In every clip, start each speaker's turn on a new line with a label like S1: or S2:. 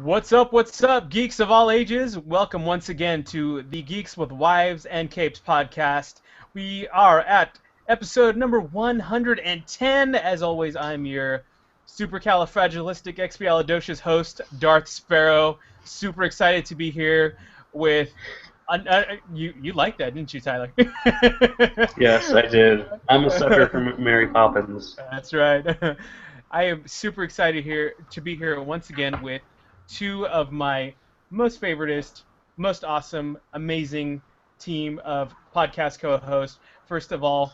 S1: What's up, geeks of all ages? Welcome once again to the Geeks with Wives and Capes podcast. We are at episode number 110. As always, I'm your supercalifragilisticexpialidocious host, Darth Sparrow. Super excited to be here with... you liked that, didn't you, Tyler?
S2: Yes, I did. I'm a sucker for Mary Poppins.
S1: That's right. I am super excited to be here once again with two of my most favoritist, most awesome, amazing team of podcast co-hosts. First of all,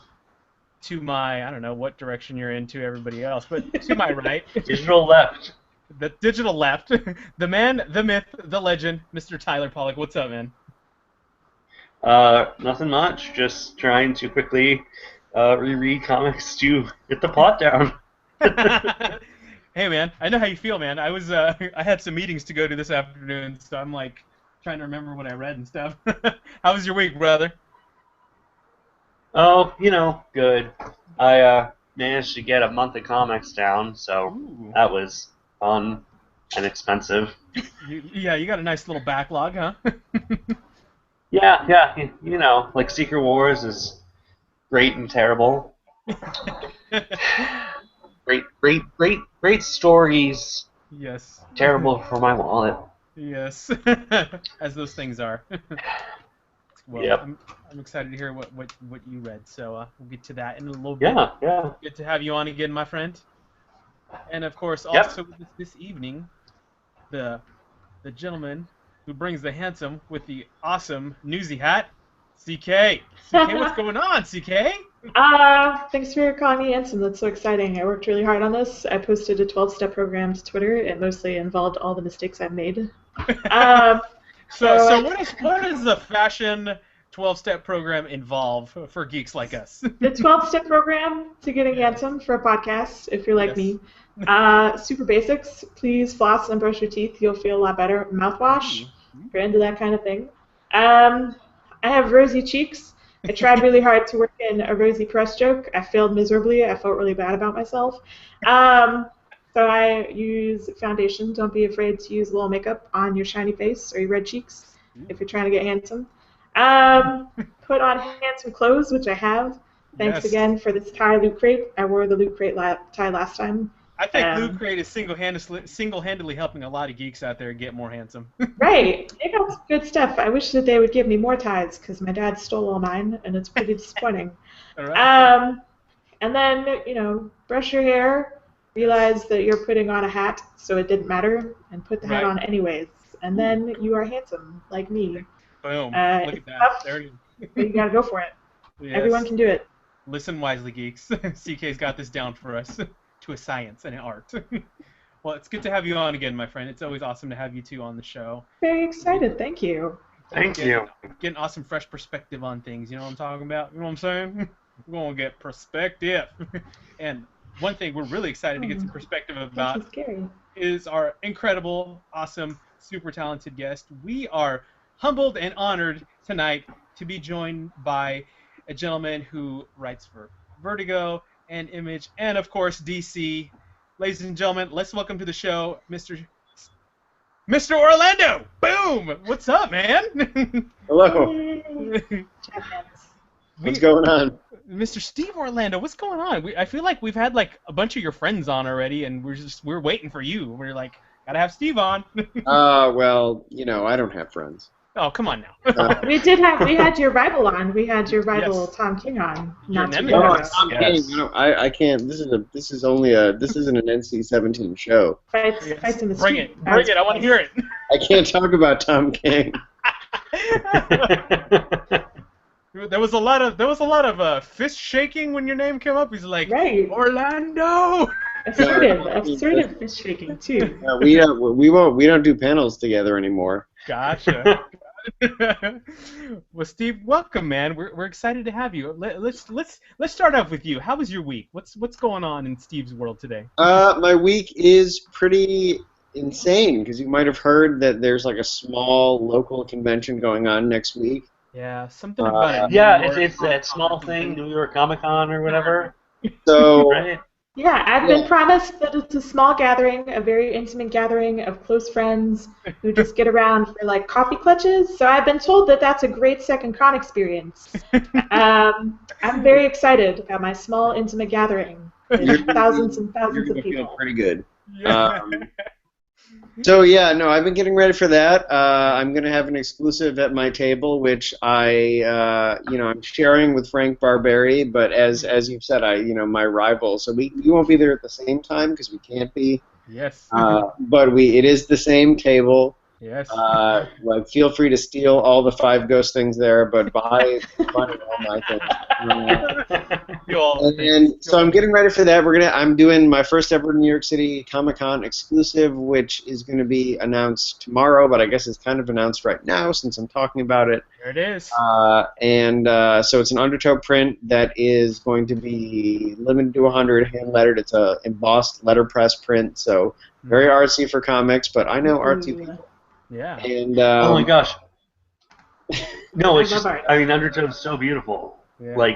S1: to my, I don't know what direction you're in to everybody else, but to my right.
S2: Digital left.
S1: The digital left. The man, the myth, the legend, Mr. Tyler Pollock. What's up, man?
S2: Nothing much. Just trying to quickly reread comics to get the plot down.
S1: Hey man, I know how you feel, man. I had some meetings to go to this afternoon, so I'm like trying to remember what I read and stuff. How was your week, brother?
S2: Oh, good. I managed to get a month of comics down, so that was fun and expensive.
S1: You got a nice little backlog, huh?
S2: Yeah, like Secret Wars is great and terrible. Great stories.
S1: Yes.
S2: Terrible for my wallet.
S1: Yes. As those things are. Well,
S2: yep.
S1: I'm excited to hear what you read, so we'll get to that in a little bit.
S2: Yeah.
S1: Good to have you on again, my friend. And of course, also with us this evening, the gentleman who brings the handsome with the awesome newsy hat, C.K. C.K, what's going on, C.K?
S3: Thanks for calling me handsome. That's so exciting. I worked really hard on this. I posted a 12-step program to Twitter. It mostly involved all the mistakes I've made.
S1: So what does the fashion 12-step program involve for geeks like us?
S3: The 12-step program to getting handsome for a podcast, if you're like me. Super basics. Please floss and brush your teeth. You'll feel a lot better. Mouthwash. If you're into that kind of thing. I have rosy cheeks. I tried really hard to work in a rosy press joke. I failed miserably. I felt really bad about myself. So I use foundation. Don't be afraid to use a little makeup on your shiny face or your red cheeks if you're trying to get handsome. Put on handsome clothes, which I have. Thanks again for this tie Loot Crate. I wore the Loot Crate tie last time.
S1: I think Loot Crate is single-handedly helping a lot of geeks out there get more handsome.
S3: Right. They got some good stuff. I wish that they would give me more ties because my dad stole all mine, and it's pretty disappointing.
S1: All right.
S3: And then, brush your hair, realize that you're putting on a hat, so it didn't matter, and put the hat on anyways. And then you are handsome, like me.
S1: Boom. Look at that. There it is.
S3: But you got to go for it.
S1: Yes.
S3: Everyone can do it.
S1: Listen wisely, geeks. CK's got this down for us. To a science and an art. Well, it's good to have you on again, my friend. It's always awesome to have you two on the show.
S3: Very excited. Thank you.
S2: Thank you.
S1: Get an awesome, fresh perspective on things. You know what I'm talking about? You know what I'm saying? We're going to get perspective. And one thing we're really excited to get some perspective about is our incredible, awesome, super talented guest. We are humbled and honored tonight to be joined by a gentleman who writes for Vertigo and Image, and of course DC. Ladies and gentlemen, let's welcome to the show, Mr. Orlando. Boom! What's up, man?
S4: Hello. What's going on?
S1: Mr. Steve Orlando, what's going on? I feel like we've had like a bunch of your friends on already, and we're waiting for you. We're like, gotta have Steve on.
S4: Well, I don't have friends.
S1: Oh, come on now.
S3: We had your rival on. We had your rival Tom King on.
S1: Your
S4: nemesis. Tom King. I can't. This isn't an NC-17 show.
S3: Fights in the
S1: Bring
S3: street.
S1: it. I want to hear it.
S4: I can't talk about Tom King.
S1: There was a lot of fist shaking when your name came up. He's like, Orlando.
S3: Assertive fist shaking too.
S4: We don't do panels together anymore.
S1: Gotcha. Well, Steve, welcome, man. We're excited to have you. Let's start off with you. How was your week? What's going on in Steve's world today?
S4: My week is pretty insane because you might have heard that there's like a small local convention going on next week.
S1: Yeah, something about it.
S2: Yeah, it's that small thing, New York Comic Con or whatever.
S4: So
S2: right?
S3: Yeah, I've been promised that it's a small gathering, a very intimate gathering of close friends who just get around for like coffee clutches. So I've been told that that's a great second con experience. I'm very excited about my small intimate gathering with thousands and thousands of people.
S4: Feel pretty good. So yeah, no, I've been getting ready for that. I'm going to have an exclusive at my table, which I'm sharing with Frank Barberi. But as you've said, my rival. So we won't be there at the same time because we can't be.
S1: Yes.
S4: But it is the same table.
S1: Yes.
S4: Feel free to steal all the 5 ghost things there, but buy all my things. So I'm getting ready for that. I'm doing my first ever New York City Comic-Con exclusive, which is going to be announced tomorrow, but I guess it's kind of announced right now since I'm talking about it.
S1: There it is.
S4: So it's an undertow print that is going to be limited to 100, hand-lettered. It's a embossed letterpress print, so very artsy for comics, but I know artsy people.
S1: Yeah.
S4: And
S2: oh my gosh. No, it's just, Undertow's so beautiful. Yeah.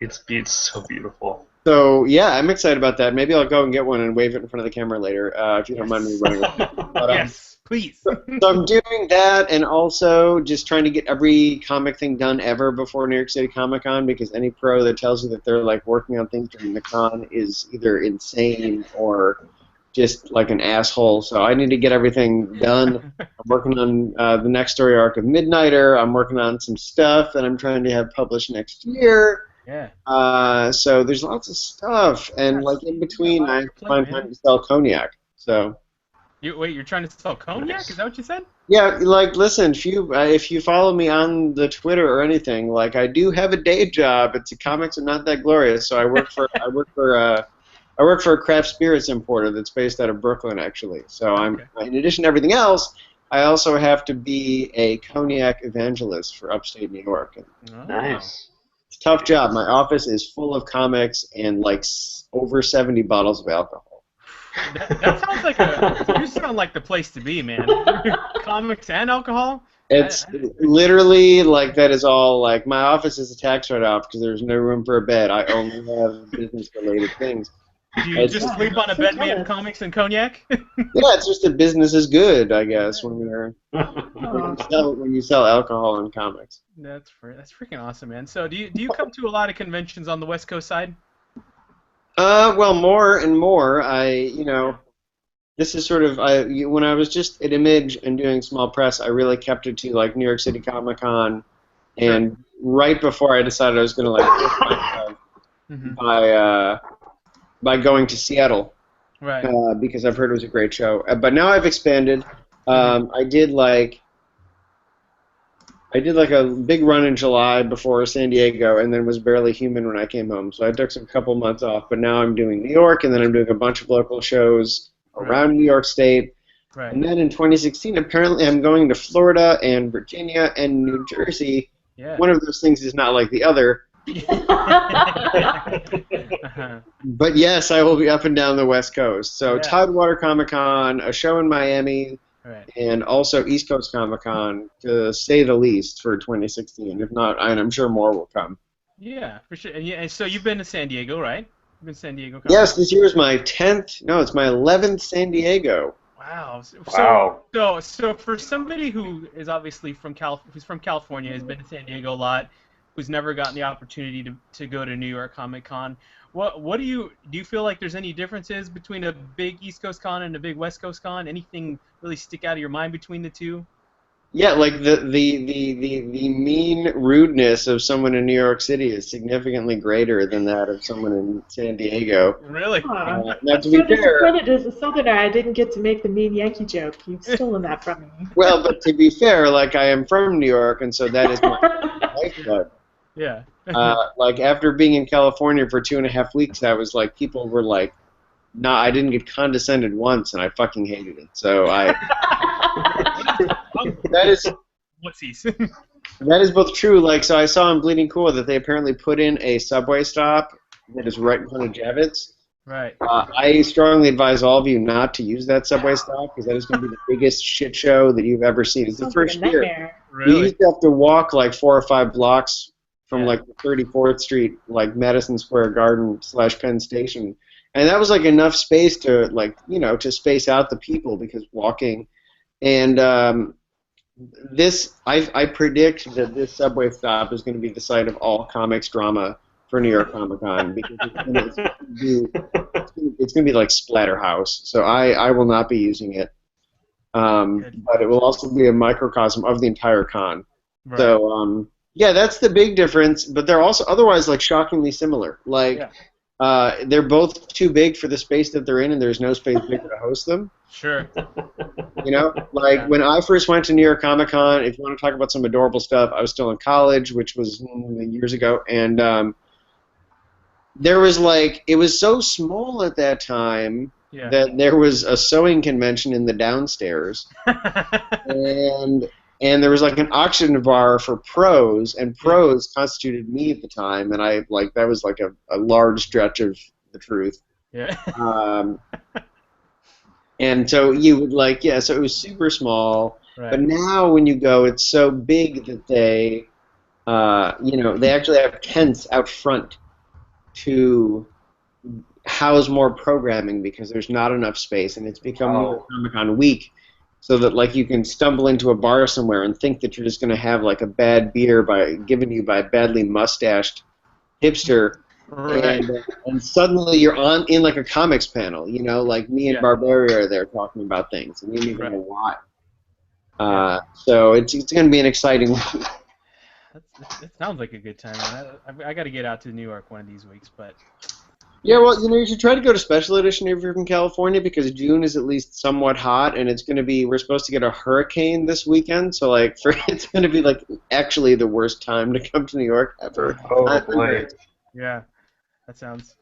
S2: It's so beautiful.
S4: So, yeah, I'm excited about that. Maybe I'll go and get one and wave it in front of the camera later, if you don't mind me running away. But,
S1: yes, please.
S4: So I'm doing that and also just trying to get every comic thing done ever before New York City Comic Con, because any pro that tells you that they're, working on things during the con is either insane or just like an asshole. So I need to get everything done. I'm working on the next story arc of Midnighter. I'm working on some stuff that I'm trying to have published next year.
S1: Yeah.
S4: So there's lots of stuff, and in between, I find time to sell cognac. So.
S1: You're trying to sell cognac? Is that what you said?
S4: Yeah, listen, if you follow me on the Twitter or anything, I do have a day job. Comics are not that glorious, so I work for a craft spirits importer that's based out of Brooklyn, actually. So in addition to everything else, I also have to be a cognac evangelist for upstate New York.
S2: Nice.
S4: It's a tough job. My office is full of comics and over 70 bottles of alcohol.
S1: That sounds you sound like the place to be, man. Comics and alcohol?
S4: It's literally that is all my office is a tax write-off because there's no room for a bed. I only have business-related things.
S1: Do you just sleep on a bed made of comics and cognac?
S4: Yeah, it's just that business is good, I guess, when you sell alcohol and comics.
S1: That's freaking awesome, man. So do you come to a lot of conventions on the West Coast side?
S4: Well, more and more. This is sort of when I was just at Image and doing small press, I really kept it to New York City Comic Con, and right before I decided I was going to push myself by going to Seattle,
S1: right?
S4: Because I've heard it was a great show. But now I've expanded. I did a big run in July before San Diego, and then was barely human when I came home. So I took a couple months off, but now I'm doing New York, and then I'm doing a bunch of local shows around New York State.
S1: Right.
S4: And then in 2016, apparently I'm going to Florida and Virginia and New Jersey.
S1: Yeah.
S4: One of those things is not like the other. But yes, I will be up and down the West Coast. So Tidewater Comic Con, a show in Miami, and also East Coast Comic Con, to say the least, for 2016. If not, and I'm sure more will come.
S1: Yeah, for sure. And so you've been to San Diego, right? You've been to San Diego.
S4: Yes, this year is my 10th. No, it's my 11th San Diego.
S1: Wow.
S2: Wow.
S1: So for somebody who is obviously from California, has been to San Diego a lot, who's never gotten the opportunity to go to New York Comic Con, what do you feel like there's any differences between a big East Coast con and a big West Coast con? Anything really stick out of your mind between the two?
S4: Yeah, the mean rudeness of someone in New York City is significantly greater than that of someone in San Diego.
S1: Really?
S4: Now,
S3: I'm
S4: to be fair,
S3: disappointed as a Southerner, I didn't get to make the mean Yankee joke. You've stolen that from me.
S4: Well, but to be fair, I am from New York, and so that is my lifeblood.
S1: Yeah.
S4: After being in California for 2.5 weeks, I was people were nah, I didn't get condescended once, and I fucking hated it. So that is both true. So I saw in Bleeding Cool that they apparently put in a subway stop that is right in front of Javits.
S1: Right.
S4: I strongly advise all of you not to use that subway stop because that is going to be the biggest shit show that you've ever seen. It's the first year.
S1: Really?
S4: You used to have to walk 4 or 5 blocks from like the 34th Street, like Madison Square Garden / Penn Station, and that was like enough space to like to space out the people because walking, and I predict that this subway stop is going to be the site of all comics drama for New York Comic Con because it's going to be like Splatterhouse. So I will not be using it, but it will also be a microcosm of the entire con. Right. So yeah, that's the big difference. But they're also otherwise like shockingly similar. Like they're both too big for the space that they're in, and there's no space bigger to host them.
S1: Sure.
S4: When I first went to New York Comic Con, if you want to talk about some adorable stuff, I was still in college, which was years ago, and there was like, it was so small at that time that there was a sewing convention in the downstairs, and there was like an auction bar for pros, and pros constituted me at the time, and I like that was like a large stretch of the truth.
S1: Yeah.
S4: And so you would like, so it was super small,
S1: right.
S4: But now when you go, it's so big that they, they actually have tents out front to house more programming because there's not enough space, and it's become New York Comic Con week, so that like you can stumble into a bar somewhere and think that you're just going to have like a bad beer given you by a badly mustached hipster.
S1: Right.
S4: And suddenly you're in like a comics panel, like me and Barbaria are there talking about things, and you don't even know why. So it's going to be an exciting week.
S1: It sounds like a good time. I got to get out to New York one of these weeks, but...
S4: Yeah, well, you should try to go to Special Edition if you're from California, because June is at least somewhat hot, and it's going to be, we're supposed to get a hurricane this weekend, so like it's going to be like actually the worst time to come to New York ever.
S2: Oh boy.
S1: Yeah. That sounds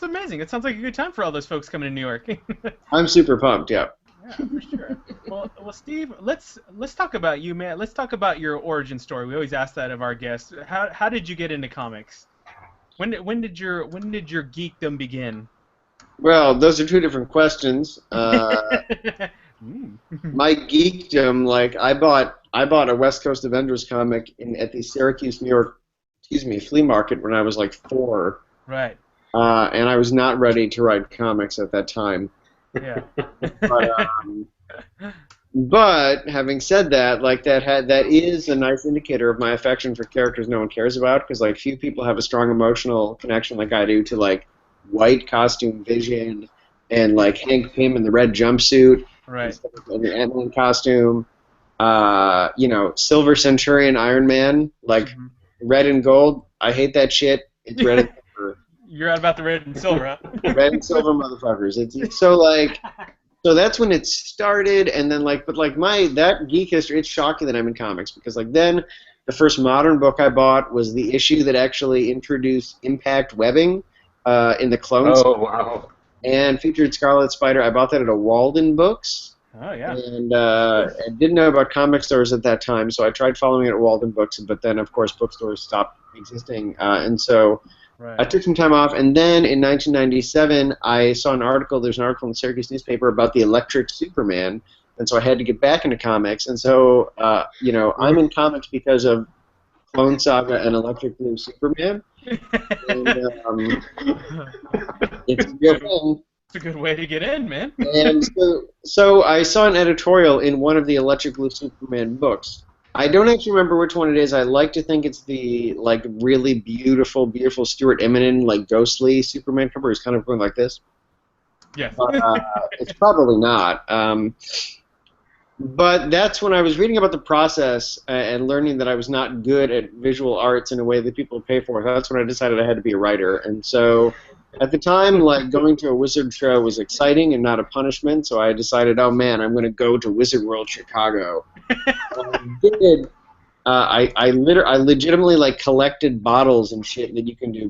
S1: amazing. It sounds like a good time for all those folks coming to New York.
S4: I'm super pumped. Yeah.
S1: Yeah, for sure. Well, Steve, let's talk about you, man. Let's talk about your origin story. We always ask that of our guests. How did you get into comics? When did your geekdom begin?
S4: Well, those are two different questions. My geekdom, like I bought a West Coast Avengers comic at the Syracuse, New York, flea market when I was like 4.
S1: Right.
S4: And I was not ready to write comics at that time.
S1: Yeah.
S4: But having said that, like that is a nice indicator of my affection for characters no one cares about, because like few people have a strong emotional connection like I do to like white costume Vision and like Hank Pym in the red jumpsuit,
S1: right,
S4: and the Ant-Man costume, Silver Centurion Iron Man, like red and gold. I hate that shit. It's red and silver.
S1: You're out about the red and silver, huh?
S4: Red and silver motherfuckers. It's so like, so that's when it started, and then like, but like that geek history, it's shocking that I'm in comics, because like then the first modern book I bought was the issue that actually introduced impact webbing in the clones.
S2: Oh wow!
S4: And featured Scarlet Spider. I bought that at a Walden Books.
S1: Oh yeah.
S4: And I didn't know about comic stores at that time, so I tried following it at Walden Books, but then of course bookstores stopped existing, and so. Right. I took some time off, and then in 1997, I saw an article. There's an article in the Syracuse newspaper about the Electric Superman, and so I had to get back into comics. And so, I'm in comics because of Clone Saga and Electric Blue Superman. And, it's a real thing.
S1: It's a good way to get in, man.
S4: And so I saw an editorial in one of the Electric Blue Superman books. I don't actually remember which one it is. I like to think it's the like really beautiful Stuart Eminem like ghostly Superman cover. It's kind of going like this.
S1: Yes.
S4: It's probably not. But that's when I was reading about the process and learning that I was not good at visual arts in a way that people pay for. That's when I decided I had to be a writer. And so at the time, like going to a Wizard show was exciting and not a punishment. So I decided, oh man, I'm going to go to Wizard World Chicago. I legitimately like collected bottles and shit that you can do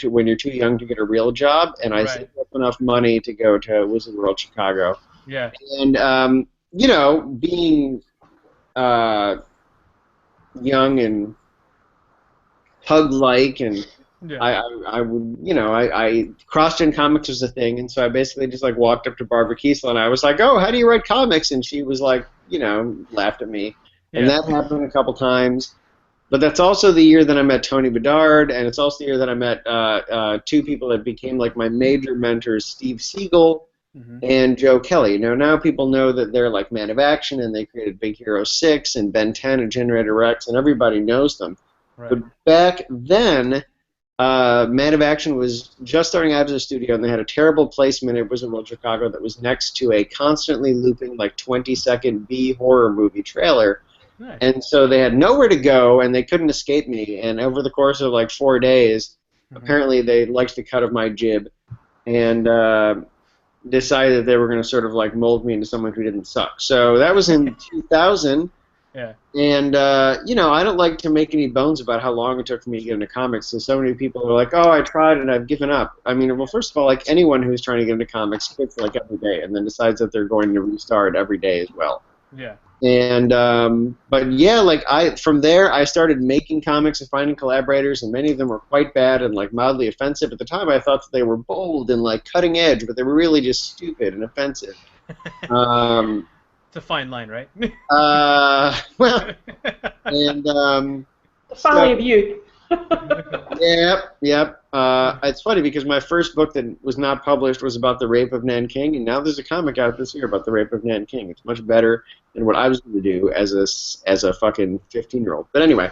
S4: when you're too young to get a real job, and I saved up enough money to go to Wizard World Chicago.
S1: Yeah.
S4: And being young and pug-like, and I cross-gen comics was a thing, and so I basically just like walked up to Barbara Kiesel and I was like, oh, how do you write comics? And she was like, laughed at me. And that happened a couple times. But that's also the year that I met Tony Bedard, and it's also the year that I met two people that became like my major mentors, Steve Siegel and Joe Kelly. Now people know that they're like Man of Action, and they created Big Hero 6 and Ben 10 and Generator X, and everybody knows them. Right. But back then, Man of Action was just starting out as a studio, and they had a terrible placement at Wizard World Chicago that was next to a constantly looping like 20-second B horror movie trailer. Nice. And so they had nowhere to go, and they couldn't escape me. And over the course of like 4 days, apparently they liked the cut of my jib, and decided that they were going to sort of like mold me into someone who didn't suck. So that was in 2000. Yeah. And, I don't like to make any bones about how long it took for me to get into comics. So many people are like, oh, I tried and I've given up. I mean, well, first of all, like anyone who's trying to get into comics quits like every day and then decides that they're going to restart every day as well. Yeah. And, but yeah, like from there, I started making comics and finding collaborators, and many of them were quite bad and like mildly offensive. At the time, I thought that they were bold and like cutting edge, but they were really just stupid and offensive.
S1: It's a fine line, right?
S4: Well, and
S3: the folly of youth.
S4: Yep. It's funny because my first book that was not published was about the rape of Nanking, and now there's a comic out this year about the rape of Nanking. It's much better than what I was going to do as a fucking 15-year-old. But anyway,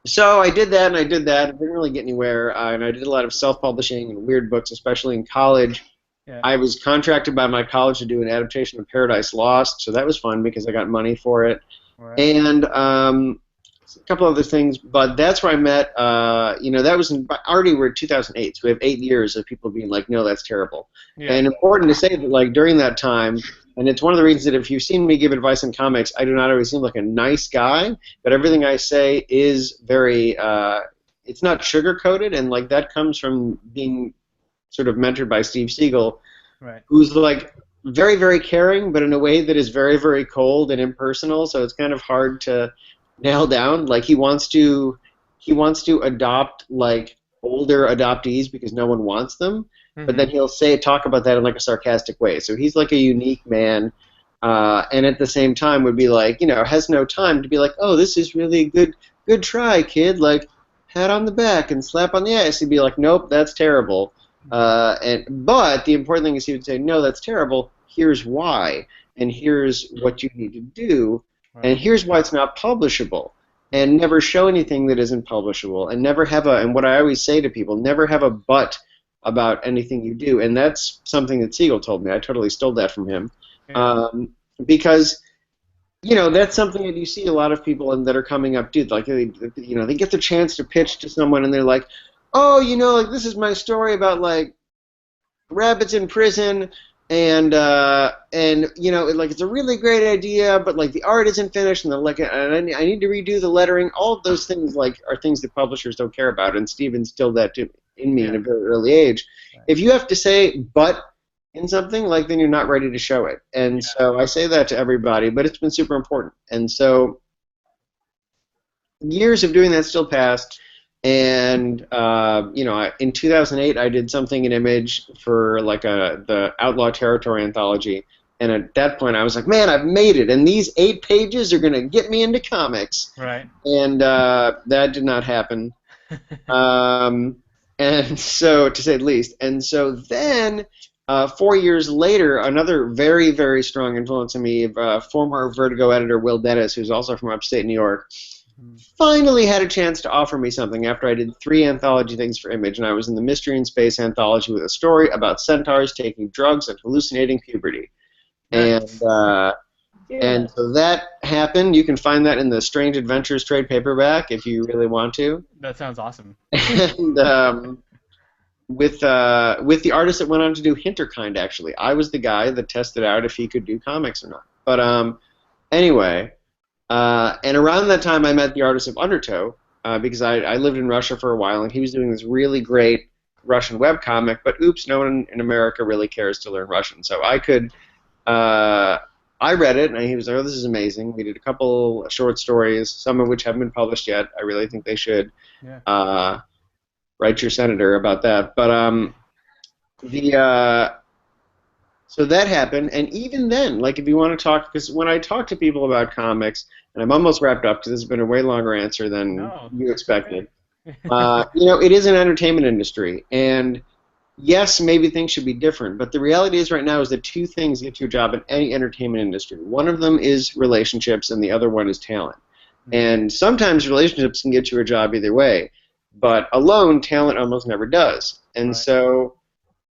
S4: so I did that and I did that. It didn't really get anywhere, and I did a lot of self-publishing and weird books, especially in college. Yeah. I was contracted by my college to do an adaptation of Paradise Lost, so that was fun because I got money for it. Right. And a couple other things, but that's where I met, that was already we're in 2008, so we have 8 years of people being like, no, that's terrible. Yeah. And important to say that, like, during that time, and it's one of the reasons that if you've seen me give advice in comics, I do not always seem like a nice guy, but everything I say is very, it's not sugar-coated, and, like, that comes from being sort of mentored by Steve Siegel, right, who's, like, very, very caring, but in a way that is very, very cold and impersonal, so it's kind of hard to nail down. Like he wants to adopt like older adoptees because no one wants them, but then he'll talk about that in like a sarcastic way. So he's like a unique man, and at the same time would be like, has no time to be like, oh, this is really a good try, kid. Like pat on the back and slap on the ass. He'd be like, nope, that's terrible. But the important thing is he would say, no, that's terrible. Here's why, and here's what you need to do. And here's why it's not publishable. And never show anything that isn't publishable. And never have and what I always say to people, never have a but about anything you do. And that's something that Siegel told me. I totally stole that from him. Yeah. Because, that's something that you see a lot of people that are coming up, dude. Like, they get the chance to pitch to someone and they're like, oh, like this is my story about, like, rabbits in prison. And like it's a really great idea, but like the art isn't finished, and I need to redo the lettering. All of those things like are things that publishers don't care about, and Steve instilled that in me in a very early age. Right. If you have to say "but" in something, like then you're not ready to show it. And so I say that to everybody, but it's been super important. And so years of doing that still passed. And in 2008, I did something in Image for like the Outlaw Territory anthology, and at that point, I was like, "Man, I've made it!" And these 8 pages are gonna get me into comics. Right. And that did not happen. And so, to say the least, and so then 4 years later, another very, very strong influence on me, former Vertigo editor Will Dennis, who's also from upstate New York, finally had a chance to offer me something after I did 3 anthology things for Image, and I was in the Mystery in Space anthology with a story about centaurs taking drugs and hallucinating puberty. And and so that happened. You can find that in the Strange Adventures trade paperback if you really want to.
S1: That sounds awesome.
S4: And with the artist that went on to do Hinterkind, actually. I was the guy that tested out if he could do comics or not. But anyway... and around that time, I met the artist of Undertow, because I lived in Russia for a while, and he was doing this really great Russian webcomic, but oops, no one in America really cares to learn Russian. So I read it, and he was like, oh, this is amazing. We did a couple short stories, some of which haven't been published yet. I really think they should. Yeah. Write your senator about that. But So that happened, and even then, like if you want to talk, because when I talk to people about comics, and I'm almost wrapped up because this has been a way longer answer than you expected. It is an entertainment industry, and yes, maybe things should be different, but the reality is right now is that two things get you a job in any entertainment industry. One of them is relationships, and the other one is talent. And sometimes relationships can get you a job either way, but alone, talent almost never does. And so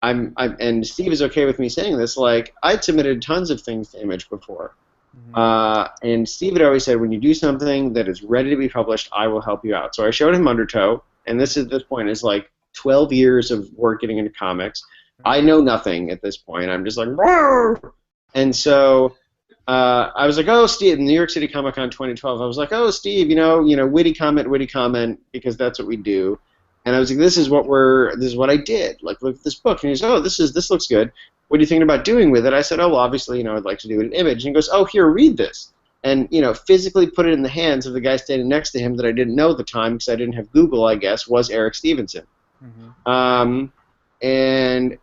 S4: and Steve is okay with me saying this, like, I'd submitted tons of things to Image before. And Steve had always said, when you do something that is ready to be published, I will help you out. So I showed him Undertow, and this at this point is like 12 years of work getting into comics. I know nothing at this point. I'm just like, Rawr! And so I was like, oh, Steve, New York City Comic Con 2012. I was like, oh, Steve, witty comment, because that's what we do. And I was like, this is what I did. Like, look at this book. And he goes, oh, this looks good. What are you thinking about doing with it? I said, oh, well, obviously, I'd like to do it in Image. And he goes, oh, here, read this. And, physically put it in the hands of the guy standing next to him that I didn't know at the time because I didn't have Google, I guess, was Eric Stevenson. And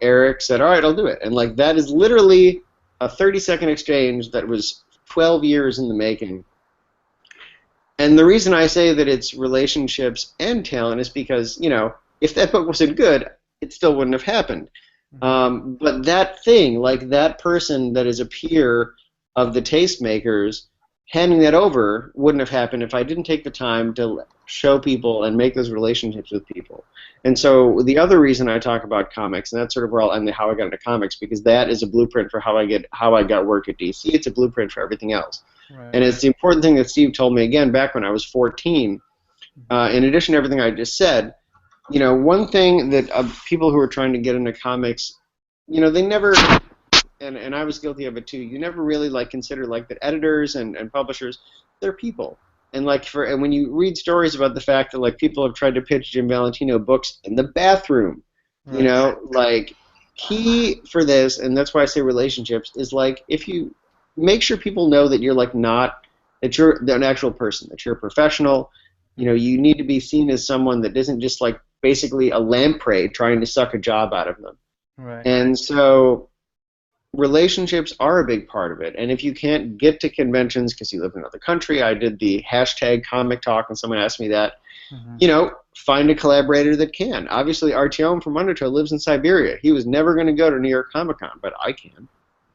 S4: Eric said, all right, I'll do it. And, like, that is literally a 30-second exchange that was 12 years in the making. And the reason I say that it's relationships and talent is because, if that book wasn't good, it still wouldn't have happened. But that thing, like that person that is a peer of the tastemakers, handing that over wouldn't have happened if I didn't take the time to show people and make those relationships with people. And so the other reason I talk about comics, and that's sort of where I'll end how I got into comics, because that is a blueprint for how I got work at DC. It's a blueprint for everything else. Right. And it's the important thing that Steve told me again back when I was 14. In addition to everything I just said, one thing that people who are trying to get into comics, they never, and I was guilty of it too, you never really consider that editors and publishers, they're people. And when you read stories about the fact that people have tried to pitch Jim Valentino books in the bathroom, right. Key for this, and that's why I say relationships, is if you make sure people know that you're that you're an actual person, that you're a professional. You need to be seen as someone that isn't just basically a lamprey trying to suck a job out of them. Right. And so relationships are a big part of it. And if you can't get to conventions because you live in another country, I did the hashtag comic talk and someone asked me that, find a collaborator that can. Obviously, Artyom from Undertow lives in Siberia. He was never going to go to New York Comic Con, but I can.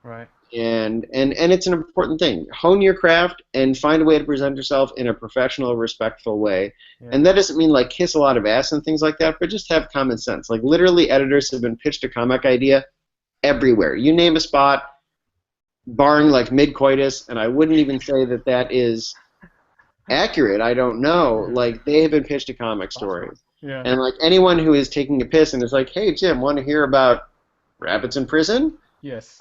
S4: Right. And it's an important thing. Hone your craft and find a way to present yourself in a professional, respectful way. Yeah. And that doesn't mean kiss a lot of ass and things like that, but just have common sense. Literally, editors have been pitched a comic idea everywhere. You name a spot, barring mid-coitus, and I wouldn't even say that is accurate. I don't know. They have been pitched a comic story. Yeah. And anyone who is taking a piss and is hey, Jim, want to hear about rabbits in prison? Yes.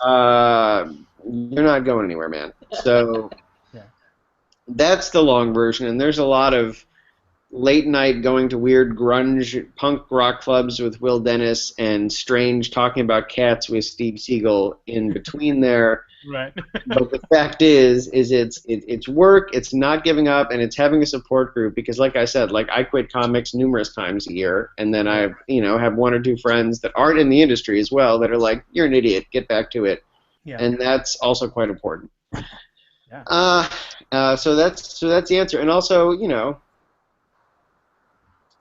S4: You're not going anywhere, man. So yeah. That's the long version, and there's a lot of late night going to weird grunge punk rock clubs with Will Dennis and strange talking about cats with Steve Siegel in between there. Right. But the fact is it's work, it's not giving up, and it's having a support group because, like I said, I quit comics numerous times a year, and then I have one or two friends that aren't in the industry as well that are you're an idiot, get back to it. Yeah. And that's also quite important. Yeah. So that's the answer, and also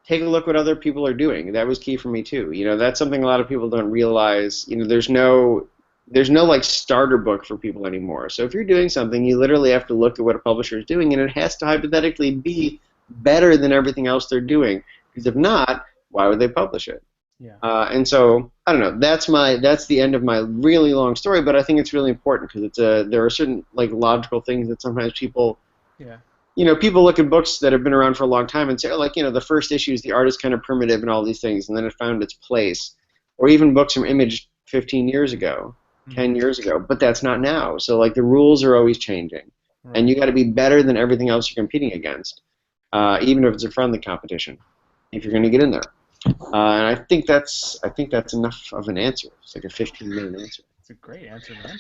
S4: take a look what other people are doing. That was key for me too. That's something a lot of people don't realize. There's no starter book for people anymore. So if you're doing something, you literally have to look at what a publisher is doing, and it has to hypothetically be better than everything else they're doing. Because if not, why would they publish it? Yeah. And so I don't know. That's the end of my really long story, but I think it's really important because there are certain logical things that sometimes people. Yeah. People look at books that have been around for a long time and say, the first issues, the art is kind of primitive and all these things, and then it found its place. Or even books from Image 15 years ago. 10 years ago, but that's not now. So the rules are always changing, right. And you got to be better than everything else you're competing against, even if it's a friendly competition, if you're going to get in there. And I think that's enough of an answer. It's a 15-minute answer.
S1: It's a great answer, man.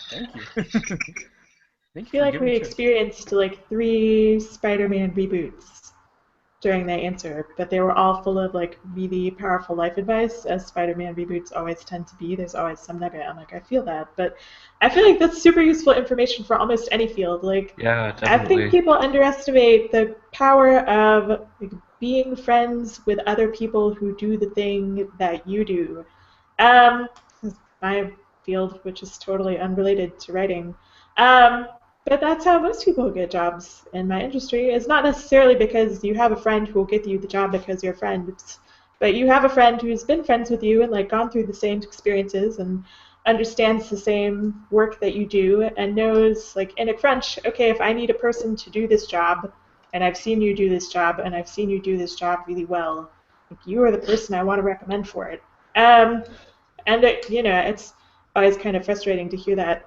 S1: Thank you.
S3: I feel we experienced 3 Spider-Man reboots. during that answer, but they were all full of like really powerful life advice, as Spider-Man reboots always tend to be. There's always some nugget. I'm like, I feel that, but I feel like that's super useful information for almost any field. Like,
S2: yeah, definitely.
S3: I think people underestimate the power of like, being friends with other people who do the thing that you do. My field, which is totally unrelated to writing. But that's how most people get jobs in my industry. It's not necessarily because you have a friend who will get you the job because you're friends, but you have a friend who's been friends with you and like gone through the same experiences and understands the same work that you do and knows like in a crunch, okay, if I need a person to do this job and I've seen you do this job and I've seen you do this job really well, like you are the person I want to recommend for it. And you know, it's always kind of frustrating to hear that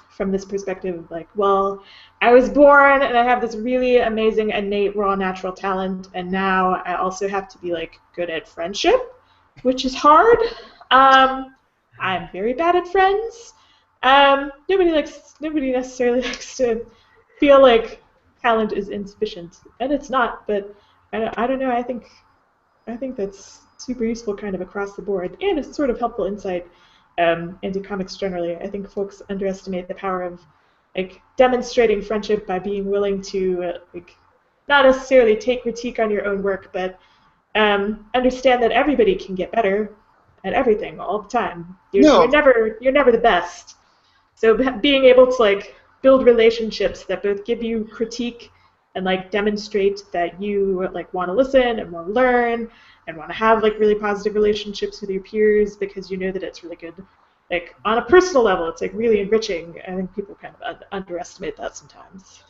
S3: from this perspective, like, well, I was born and I have this really amazing innate raw natural talent, and now I also have to be like good at friendship, which is hard. I'm very bad at friends. Nobody necessarily likes to feel like talent is insufficient, and it's not. But I don't know. I think that's super useful, kind of across the board, and it's sort of helpful insight into comics generally. I think folks underestimate the power of like demonstrating friendship by being willing to like not necessarily take critique on your own work, but understand that everybody can get better at everything all the time. You're never the best. So being able to like build relationships that both give you critique and like demonstrate that you like want to listen and want to learn and want to have like really positive relationships with your peers because you know that it's really good. Like on a personal level, it's like really enriching. I think people kind of underestimate that sometimes.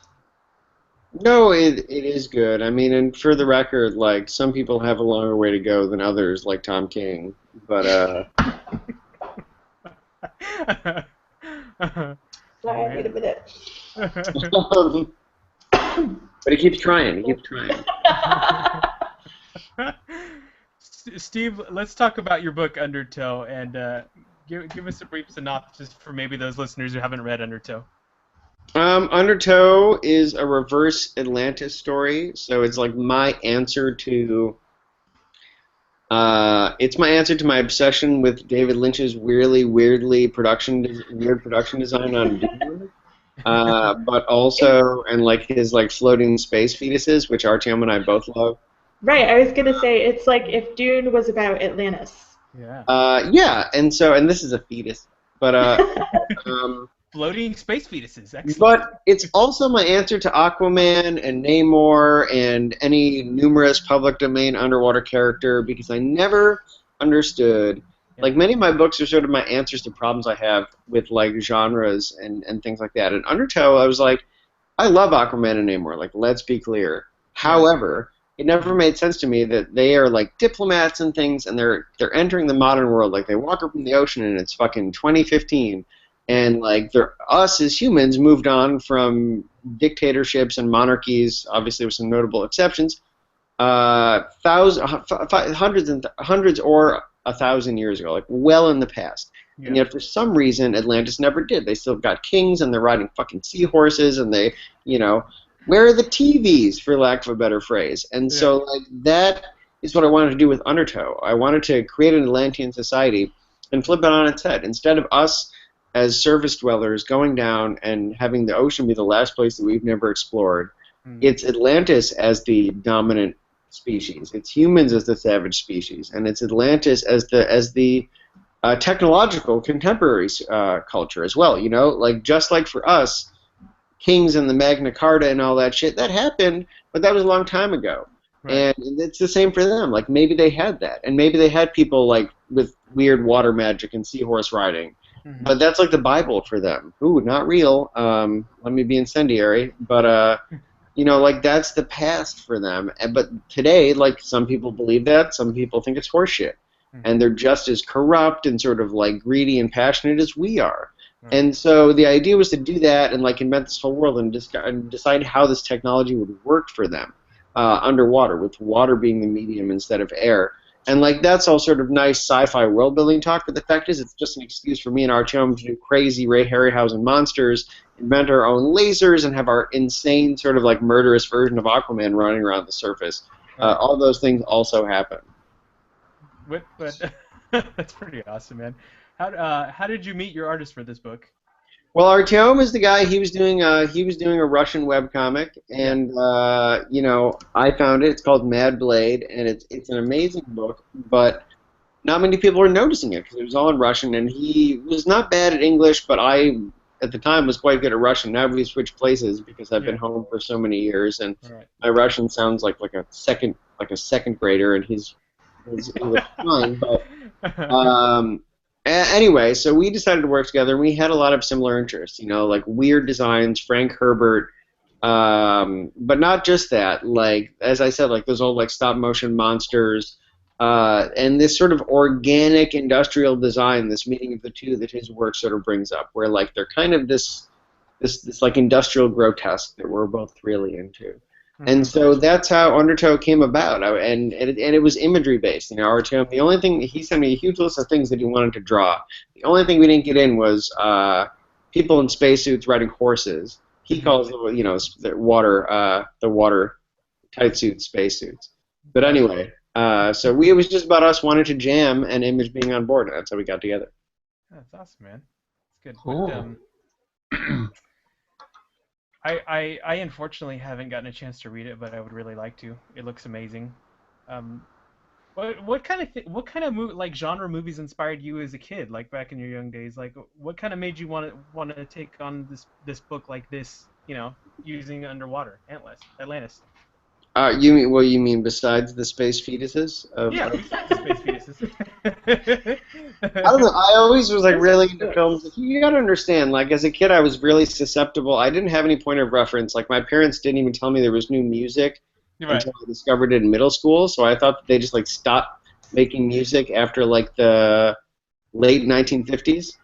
S4: No, it is good. I mean, and for the record, like some people have a longer way to go than others, like Tom King. But
S3: Sorry, wait a minute.
S4: But he keeps trying.
S1: Steve, let's talk about your book Undertow, and give us a brief synopsis for maybe those listeners who haven't read Undertow.
S4: Undertow is a reverse Atlantis story, so it's like my answer to. It's my answer to my obsession with David Lynch's weird production design on Dune, but also and like his like floating space fetuses, which Artyom and I both love.
S3: Right, I was gonna say it's like if Dune was about Atlantis.
S1: Yeah.
S4: Yeah, and this is a fetus, but
S1: floating space fetuses. Excellent.
S4: But it's also my answer to Aquaman and Namor and any numerous public domain underwater character because I never understood. Yeah. Like many of my books are sort of my answers to problems I have with like genres and things like that. In Undertow, I was like, I love Aquaman and Namor. Like, let's be clear. However, it never made sense to me that they are like diplomats and things, and they're entering the modern world. Like they walk up from the ocean, and it's fucking 2015. And like us as humans moved on from dictatorships and monarchies, obviously with some notable exceptions, hundreds or 1,000 years ago, like well in the past. Yeah. And yet for some reason Atlantis never did. They still got kings and they're riding fucking seahorses and they, you know, where are the TVs, for lack of a better phrase? And so like that is what I wanted to do with Undertow. I wanted to create an Atlantean society and flip it on its head. Instead of us as surface dwellers going down and having the ocean be the last place that we've never explored, it's Atlantis as the dominant species. It's humans as the savage species, and it's Atlantis as the technological contemporary culture as well. You know, like just like for us, kings and the Magna Carta and all that shit, that happened, but that was a long time ago. Right. And it's the same for them. Like maybe they had that, and maybe they had people like with weird water magic and seahorse riding. But that's like the Bible for them. Ooh, not real. Let me be incendiary. But, you know, like that's the past for them. But today, like some people believe that. Some people think it's horseshit. And they're just as corrupt and sort of like greedy and passionate as we are. And so the idea was to do that and like invent this whole world and decide how this technology would work for them underwater, with water being the medium instead of air. And like that's all sort of nice sci-fi world-building talk, but the fact is it's just an excuse for me and Artyom to do crazy Ray Harryhausen monsters, invent our own lasers, and have our insane sort of like murderous version of Aquaman running around the surface. All those things also happen.
S1: But that's pretty awesome, man. How did you meet your artist for this book?
S4: Well, Artyom is the guy. He was doing a Russian webcomic, and you know, I found it. It's called Mad Blade, and it's an amazing book, but not many people are noticing it because it was all in Russian, and he was not bad at English, but I at the time was quite good at Russian. Now we switched places because I've been home for so many years, and my Russian sounds like a second grader, and his English fine, but anyway, so we decided to work together, and we had a lot of similar interests, you know, like weird designs, Frank Herbert, but not just that, like, as I said, like those old like stop-motion monsters, and this sort of organic industrial design, this meeting of the two that his work sort of brings up, where like they're kind of this like industrial grotesque that we're both really into. And so that's how Undertow came about, and it was imagery based. You know, Artyom, the only thing he sent me a huge list of things that he wanted to draw. The only thing we didn't get in was people in spacesuits riding horses. He calls them, you know, the water tight suits spacesuits. But anyway, so it was just about us wanting to jam and Image being on board, and that's how we got together.
S1: That's awesome, man. It's good.
S2: Cool.
S1: But, I unfortunately haven't gotten a chance to read it, but I would really like to. It looks amazing. What kind of like genre movies inspired you as a kid, like back in your young days? Like, what kind of made you want to take on this book like this? You know, using underwater Atlantis.
S4: You mean besides the space fetuses?
S1: Yeah, besides the space fetuses.
S4: I don't know. I always was like really into films. You gotta understand, like as a kid, I was really susceptible. I didn't have any point of reference. Like my parents didn't even tell me there was new music until I discovered it in middle school. So I thought that they just like stopped making music after like the late 1950s.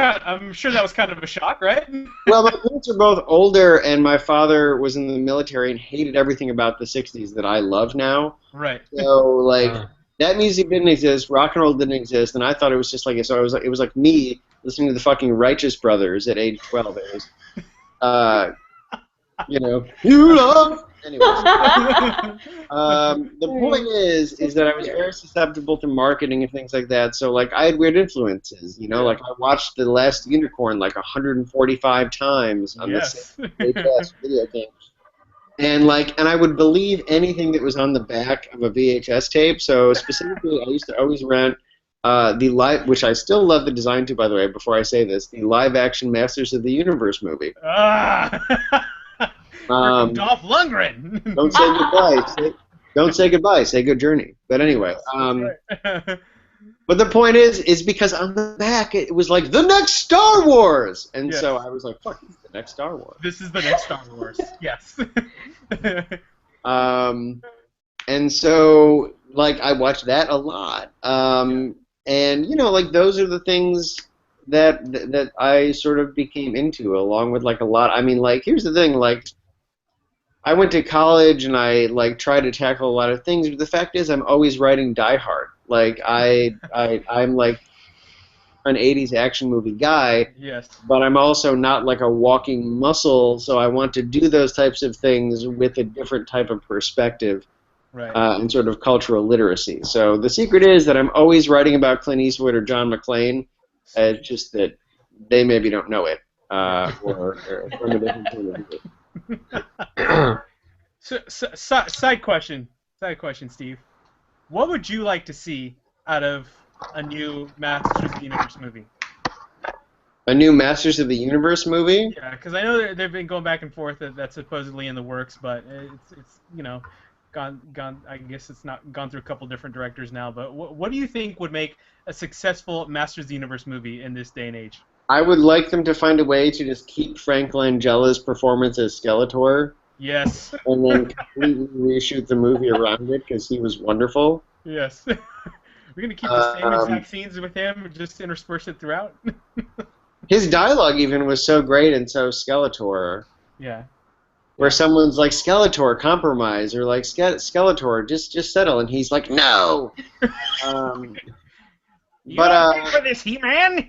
S1: I'm sure that was kind of a shock, right?
S4: Well, my parents are both older, and my father was in the military and hated everything about the 60s that I love now.
S1: Right.
S4: So, like, that music didn't exist, rock and roll didn't exist, and I thought it was just like, so it was like me listening to the fucking Righteous Brothers at age 12. It was, you know, you love. Anyways, the point is that I was very susceptible to marketing and things like that. So like I had weird influences, you know. Like I watched The Last Unicorn like 145 times on this VHS video game, and I would believe anything that was on the back of a VHS tape. So specifically, I used to always rent the live, which I still love the design to, by the way. Before I say this, the live-action Masters of the Universe movie.
S1: Dolph Lundgren.
S4: Don't say goodbye. Don't say goodbye. Say good journey. But anyway, but the point is because on the back it was like the next Star Wars, and so I was like, "Fuck, it's the next Star Wars."
S1: This is the next Star Wars. Yes.
S4: And so like I watched that a lot, and you know, like those are the things that I sort of became into, along with like a lot. I mean, like here's the thing, like. I went to college and I like tried to tackle a lot of things, but the fact is I'm always writing Die Hard. Like I'm like an 80s action movie guy, but I'm also not like a walking muscle, so I want to do those types of things with a different type of perspective and sort of cultural literacy. So the secret is that I'm always writing about Clint Eastwood or John McClane. It's just that they maybe don't know it or from a different point of view.
S1: Side question, Steve. What would you like to see out of a new Masters of the Universe movie?
S4: A new Masters of the Universe movie?
S1: Yeah, because I know they've been going back and forth. That's supposedly in the works, but it's you know gone. I guess it's not gone through a couple different directors now. But what do you think would make a successful Masters of the Universe movie in this day and age?
S4: I would like them to find a way to just keep Frank Langella's performance as Skeletor.
S1: Yes.
S4: And then completely reshoot the movie around it because he was wonderful.
S1: Yes. We're going to keep the same exact scenes with him and just intersperse it throughout.
S4: His dialogue even was so great and so Skeletor.
S1: Yeah.
S4: where someone's like, Skeletor, compromise, or like, Skeletor, just settle, and he's like, no.
S1: You don't pay for this, He-Man.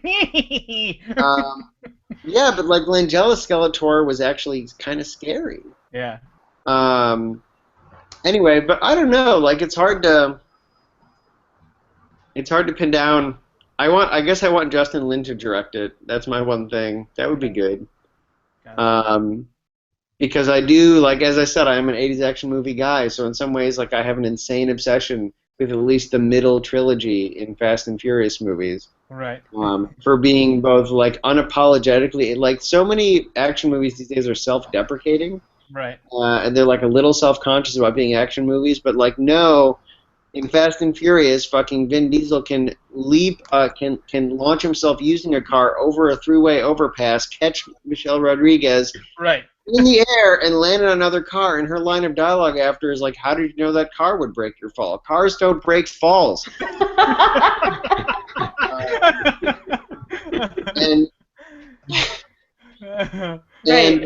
S4: Yeah, but like Langella's Skeletor was actually kind of scary.
S1: Yeah.
S4: Anyway, but I don't know. Like, it's hard to pin down. I guess I want Justin Lin to direct it. That's my one thing. That would be good. Gotcha. Because I do, like, as I said, I am an 80s action movie guy, so in some ways, like, I have an insane obsession with at least the middle trilogy in Fast and Furious movies.
S1: Right.
S4: For being both, like, unapologetically, like, so many action movies these days are self-deprecating.
S1: Right.
S4: And they're, like, a little self-conscious about being action movies, but, like, no, in Fast and Furious, fucking Vin Diesel can can launch himself using a car over a throughway overpass, catch Michelle Rodriguez in the air, and land on another car. And her line of dialogue after is like, "How did you know that car would break your fall? Cars don't break falls."
S3: Right.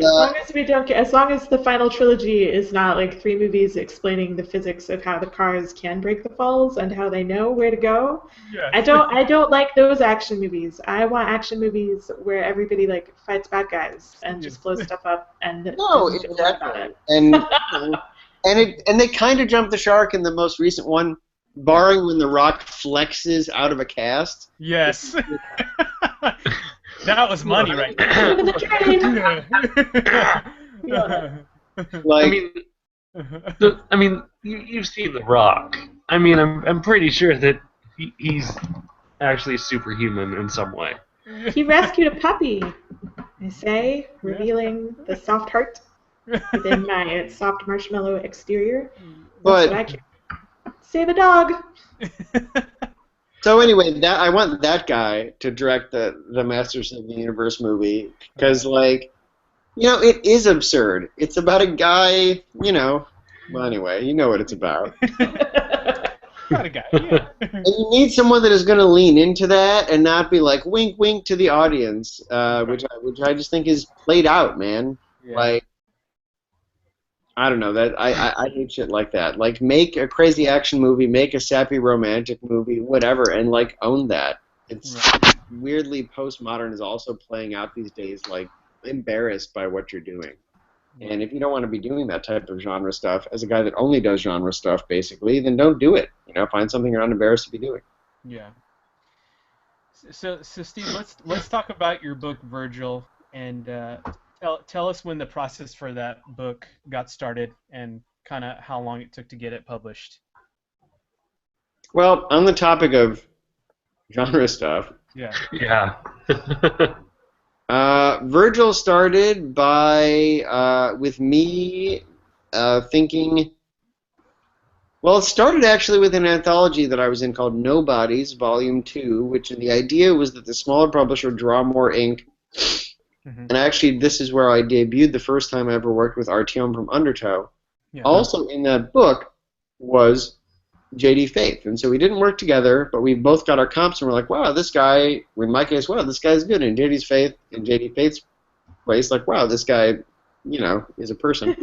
S3: As long as the final trilogy is not like 3 movies explaining the physics of how the cars can break the falls and how they know where to go. Yes. I don't like those action movies. I want action movies where everybody like fights bad guys and just blows stuff up and
S4: exactly. And they kind of jumped the shark in the most recent one, barring when The Rock flexes out of a cast.
S1: Yes. That was money right there.
S2: Like, I mean, you've seen The Rock. I mean, I'm pretty sure that he's actually superhuman in some way.
S3: He rescued a puppy, I say, revealing the soft heart within my soft marshmallow exterior. That's what I care. Save a dog.
S4: So anyway, I want that guy to direct the Masters of the Universe movie because, like, you know, it is absurd. It's about a guy, you know. Well, anyway, you know what it's about.
S1: About a guy, yeah.
S4: And you need someone that is going to lean into that and not be like wink, wink to the audience, which I just think is played out, man. Yeah. Like, I don't know, that I hate shit like that. Like, make a crazy action movie, make a sappy romantic movie, whatever, and like own that. It's weirdly postmodern is also playing out these days, like embarrassed by what you're doing. And if you don't want to be doing that type of genre stuff, as a guy that only does genre stuff, basically, then don't do it. You know, find something you're not embarrassed to be doing.
S1: Yeah. So Steve, let's talk about your book, Virgil, and tell us when the process for that book got started and kind of how long it took to get it published.
S4: Well, on the topic of genre stuff.
S1: Yeah.
S2: Yeah.
S4: Virgil started with me thinking. Well, it started actually with an anthology that I was in called Nobodies, Volume 2, which the idea was that the smaller publisher would draw more ink. Mm-hmm. And actually, this is where I debuted the first time I ever worked with Artyom from Undertow. Yeah. Also in that book was J.D. Faith. And so we didn't work together, but we both got our comps and we're like, wow, this guy, in my case, wow, this guy's good. And J.D. Faith's place, like, wow, this guy, you know, is a person.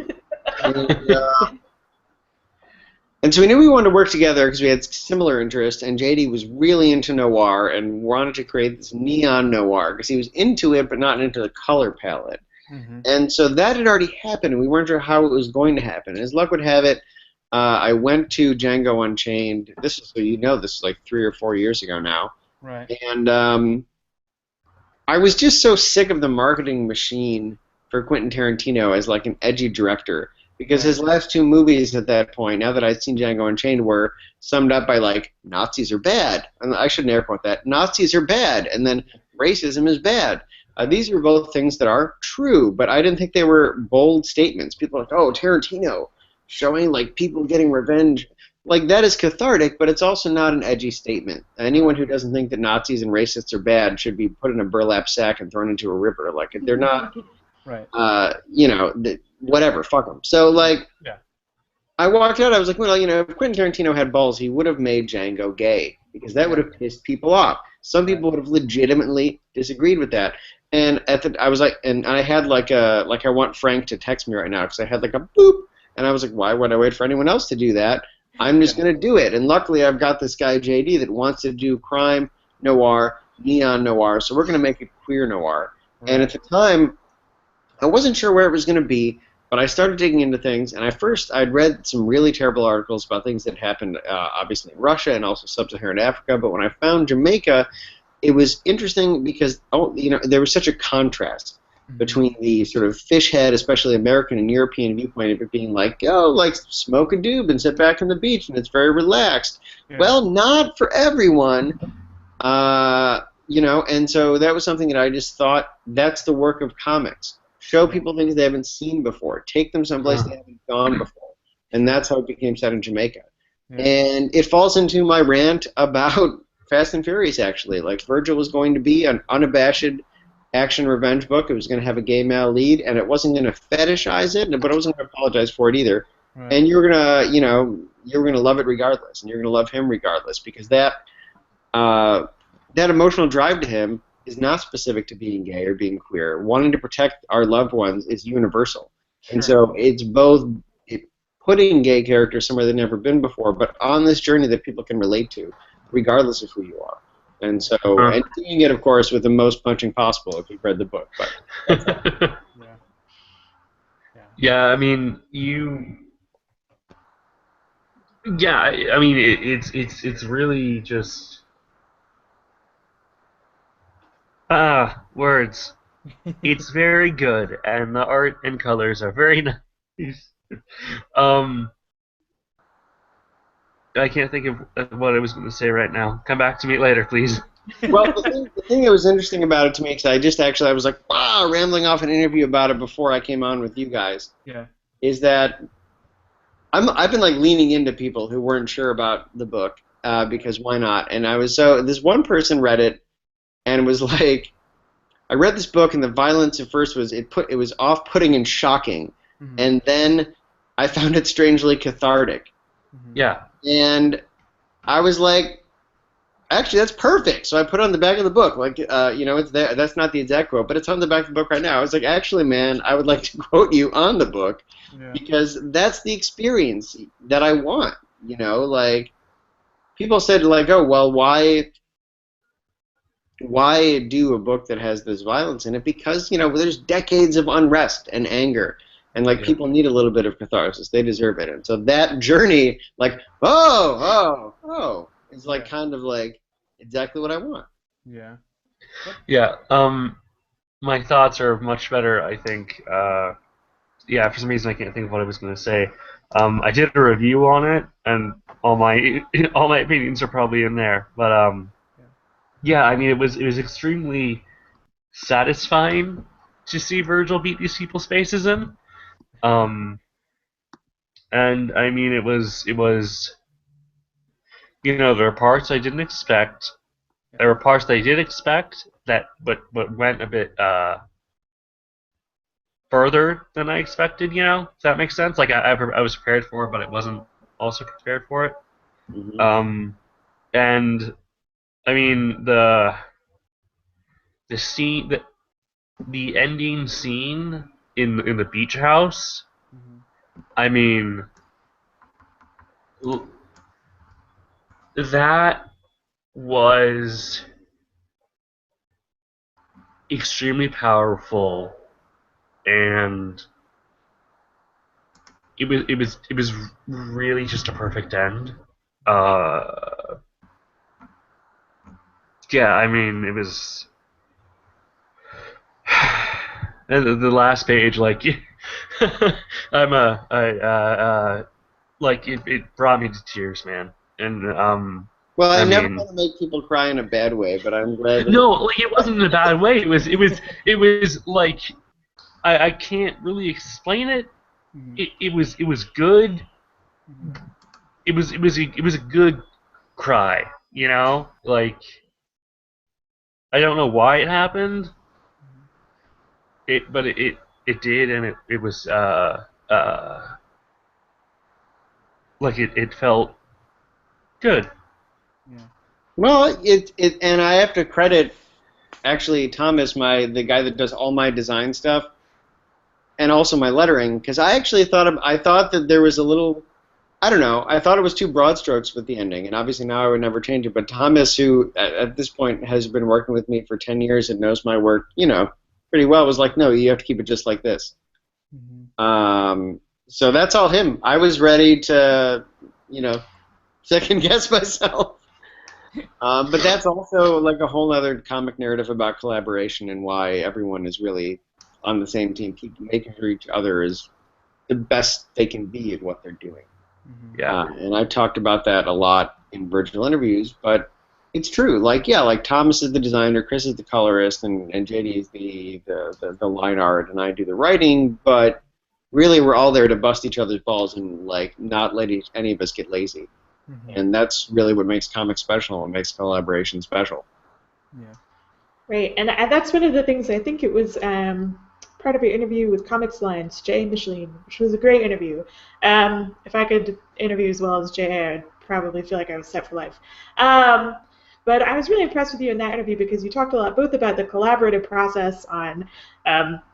S4: And so we knew we wanted to work together because we had similar interests, and JD was really into noir and wanted to create this neon noir because he was into it but not into the color palette. Mm-hmm. And so that had already happened, and we weren't sure how it was going to happen. As luck would have it, I went to Django Unchained. This is, so you know, this is like 3 or 4 years ago now.
S1: Right.
S4: And I was just so sick of the marketing machine for Quentin Tarantino as like an edgy director. Because his last 2 movies at that point, now that I'd seen Django Unchained, were summed up by, like, Nazis are bad. And I shouldn't air quote that. Nazis are bad. And then racism is bad. These are both things that are true, but I didn't think they were bold statements. People are like, oh, Tarantino, showing, like, people getting revenge. Like, that is cathartic, but it's also not an edgy statement. Anyone who doesn't think that Nazis and racists are bad should be put in a burlap sack and thrown into a river. Like, they're not, you know, whatever, fuck them. So, like, I walked out, I was like, well, you know, if Quentin Tarantino had balls, he would have made Django gay, because that would have pissed people off. Some people would have legitimately disagreed with that. And I was like, and I had I want Frank to text me right now because I had like a boop, and I was like, why would I wait for anyone else to do that? I'm just going to do it. And luckily, I've got this guy JD that wants to do crime noir, neon noir, so we're going to make it queer noir. Right. And at the time, I wasn't sure where it was going to be, but I started digging into things, and I'd read some really terrible articles about things that happened, obviously in Russia and also sub-Saharan Africa. But when I found Jamaica, it was interesting because there was such a contrast between the sort of fish head, especially American and European viewpoint of it being like, smoke a doob and sit back on the beach and it's very relaxed. Yeah. Well, not for everyone, and so that was something that I just thought that's the work of comics. Show people things they haven't seen before. Take them someplace they haven't gone before. And that's how it became set in Jamaica. Yeah. And it falls into my rant about Fast and Furious, actually. Like, Virgil was going to be an unabashed action revenge book. It was going to have a gay male lead, and it wasn't going to fetishize it, but I wasn't going to apologize for it either. Right. And you were going to love it regardless, and you're going to love him regardless, because that emotional drive to him is not specific to being gay or being queer. Wanting to protect our loved ones is universal. Sure. And so it's both putting gay characters somewhere they've never been before, but on this journey that people can relate to, regardless of who you are. And so, and doing it, of course, with the most punching possible if you've read the book. But
S2: yeah, I mean, it's really just words. It's very good, and the art and colors are very nice. I can't think of what I was going to say right now. Come back to me later, please.
S4: Well, the thing that was interesting about it to me, because I was like, rambling off an interview about it before I came on with you guys.
S1: Yeah.
S4: Is that I've been like leaning into people who weren't sure about the book because why not? And this one person read it and was like, I read this book and the violence at first was it was off-putting and shocking, and then I found it strangely cathartic.
S2: Yeah.
S4: And I was like, actually, that's perfect. So I put it on the back of the book. Like, it's there. That's not the exact quote, but it's on the back of the book right now. I was like, actually, man, I would like to quote you on the book because that's the experience that I want. Like, people said, like, oh, well, why do a book that has this violence in it? Because, there's decades of unrest and anger. And, like, people need a little bit of catharsis. They deserve it. And so that journey, like, is, like, kind of, like, exactly what I want.
S1: Yeah.
S2: Yeah. My thoughts are much better, I think. For some reason I can't think of what I was going to say. I did a review on it, and all my opinions are probably in there. But, I mean, it was extremely satisfying to see Virgil beat these people's faces in. And I mean, it was there were parts I didn't expect. There were parts that I did expect that, but went a bit further than I expected. Does that make sense? Like I was prepared for it, but I wasn't also prepared for it.
S4: Mm-hmm.
S2: And I mean the scene, the ending scene in the beach house. I mean, that was extremely powerful, and it was really just a perfect end. I mean, it was. And the last page, like, it brought me to tears, man. And
S4: well, I never want to make people cry in a bad way, but I'm glad.
S2: No, like, it wasn't in a bad way. It was like I can't really explain it. It was good. It was a good cry, like I don't know why it happened. But it did, and it was like it felt good.
S1: Yeah.
S4: Well, and I have to credit actually Thomas, the guy that does all my design stuff, and also my lettering, because I actually thought that there was a little, I don't know, I thought it was too broad strokes with the ending, and obviously now I would never change it. But Thomas, who at this point has been working with me for 10 years and knows my work, pretty well, was like, no, you have to keep it just like this. Mm-hmm. So that's all him. I was ready to, second guess myself. But that's also like a whole other comic narrative about collaboration and why everyone is really on the same team, making sure each other is the best they can be at what they're doing.
S2: Mm-hmm. Yeah.
S4: And I've talked about that a lot in virtual interviews, but it's true. Like Thomas is the designer, Chris is the colorist, and JD is the line art, and I do the writing, but really we're all there to bust each other's balls and like not let any of us get lazy. Mm-hmm. And that's really what makes comics special and makes collaboration special.
S3: Yeah. Right, and that's one of the things. I think it was part of your interview with Comics Lines, Jay Micheline, which was a great interview. If I could interview as well as Jay, I'd probably feel like I was set for life. But I was really impressed with you in that interview because you talked a lot both about the collaborative process on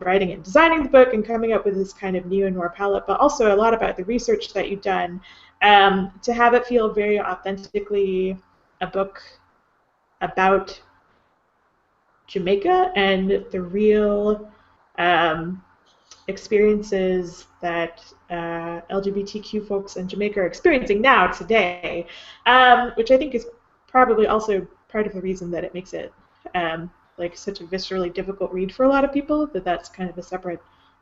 S3: writing and designing the book and coming up with this kind of neo-noir palette, but also a lot about the research that you've done to have it feel very authentically a book about Jamaica and the real experiences that LGBTQ folks in Jamaica are experiencing now, today, which I think is probably also part of the reason that it makes it like such a viscerally difficult read for a lot of people, that's kind of a separate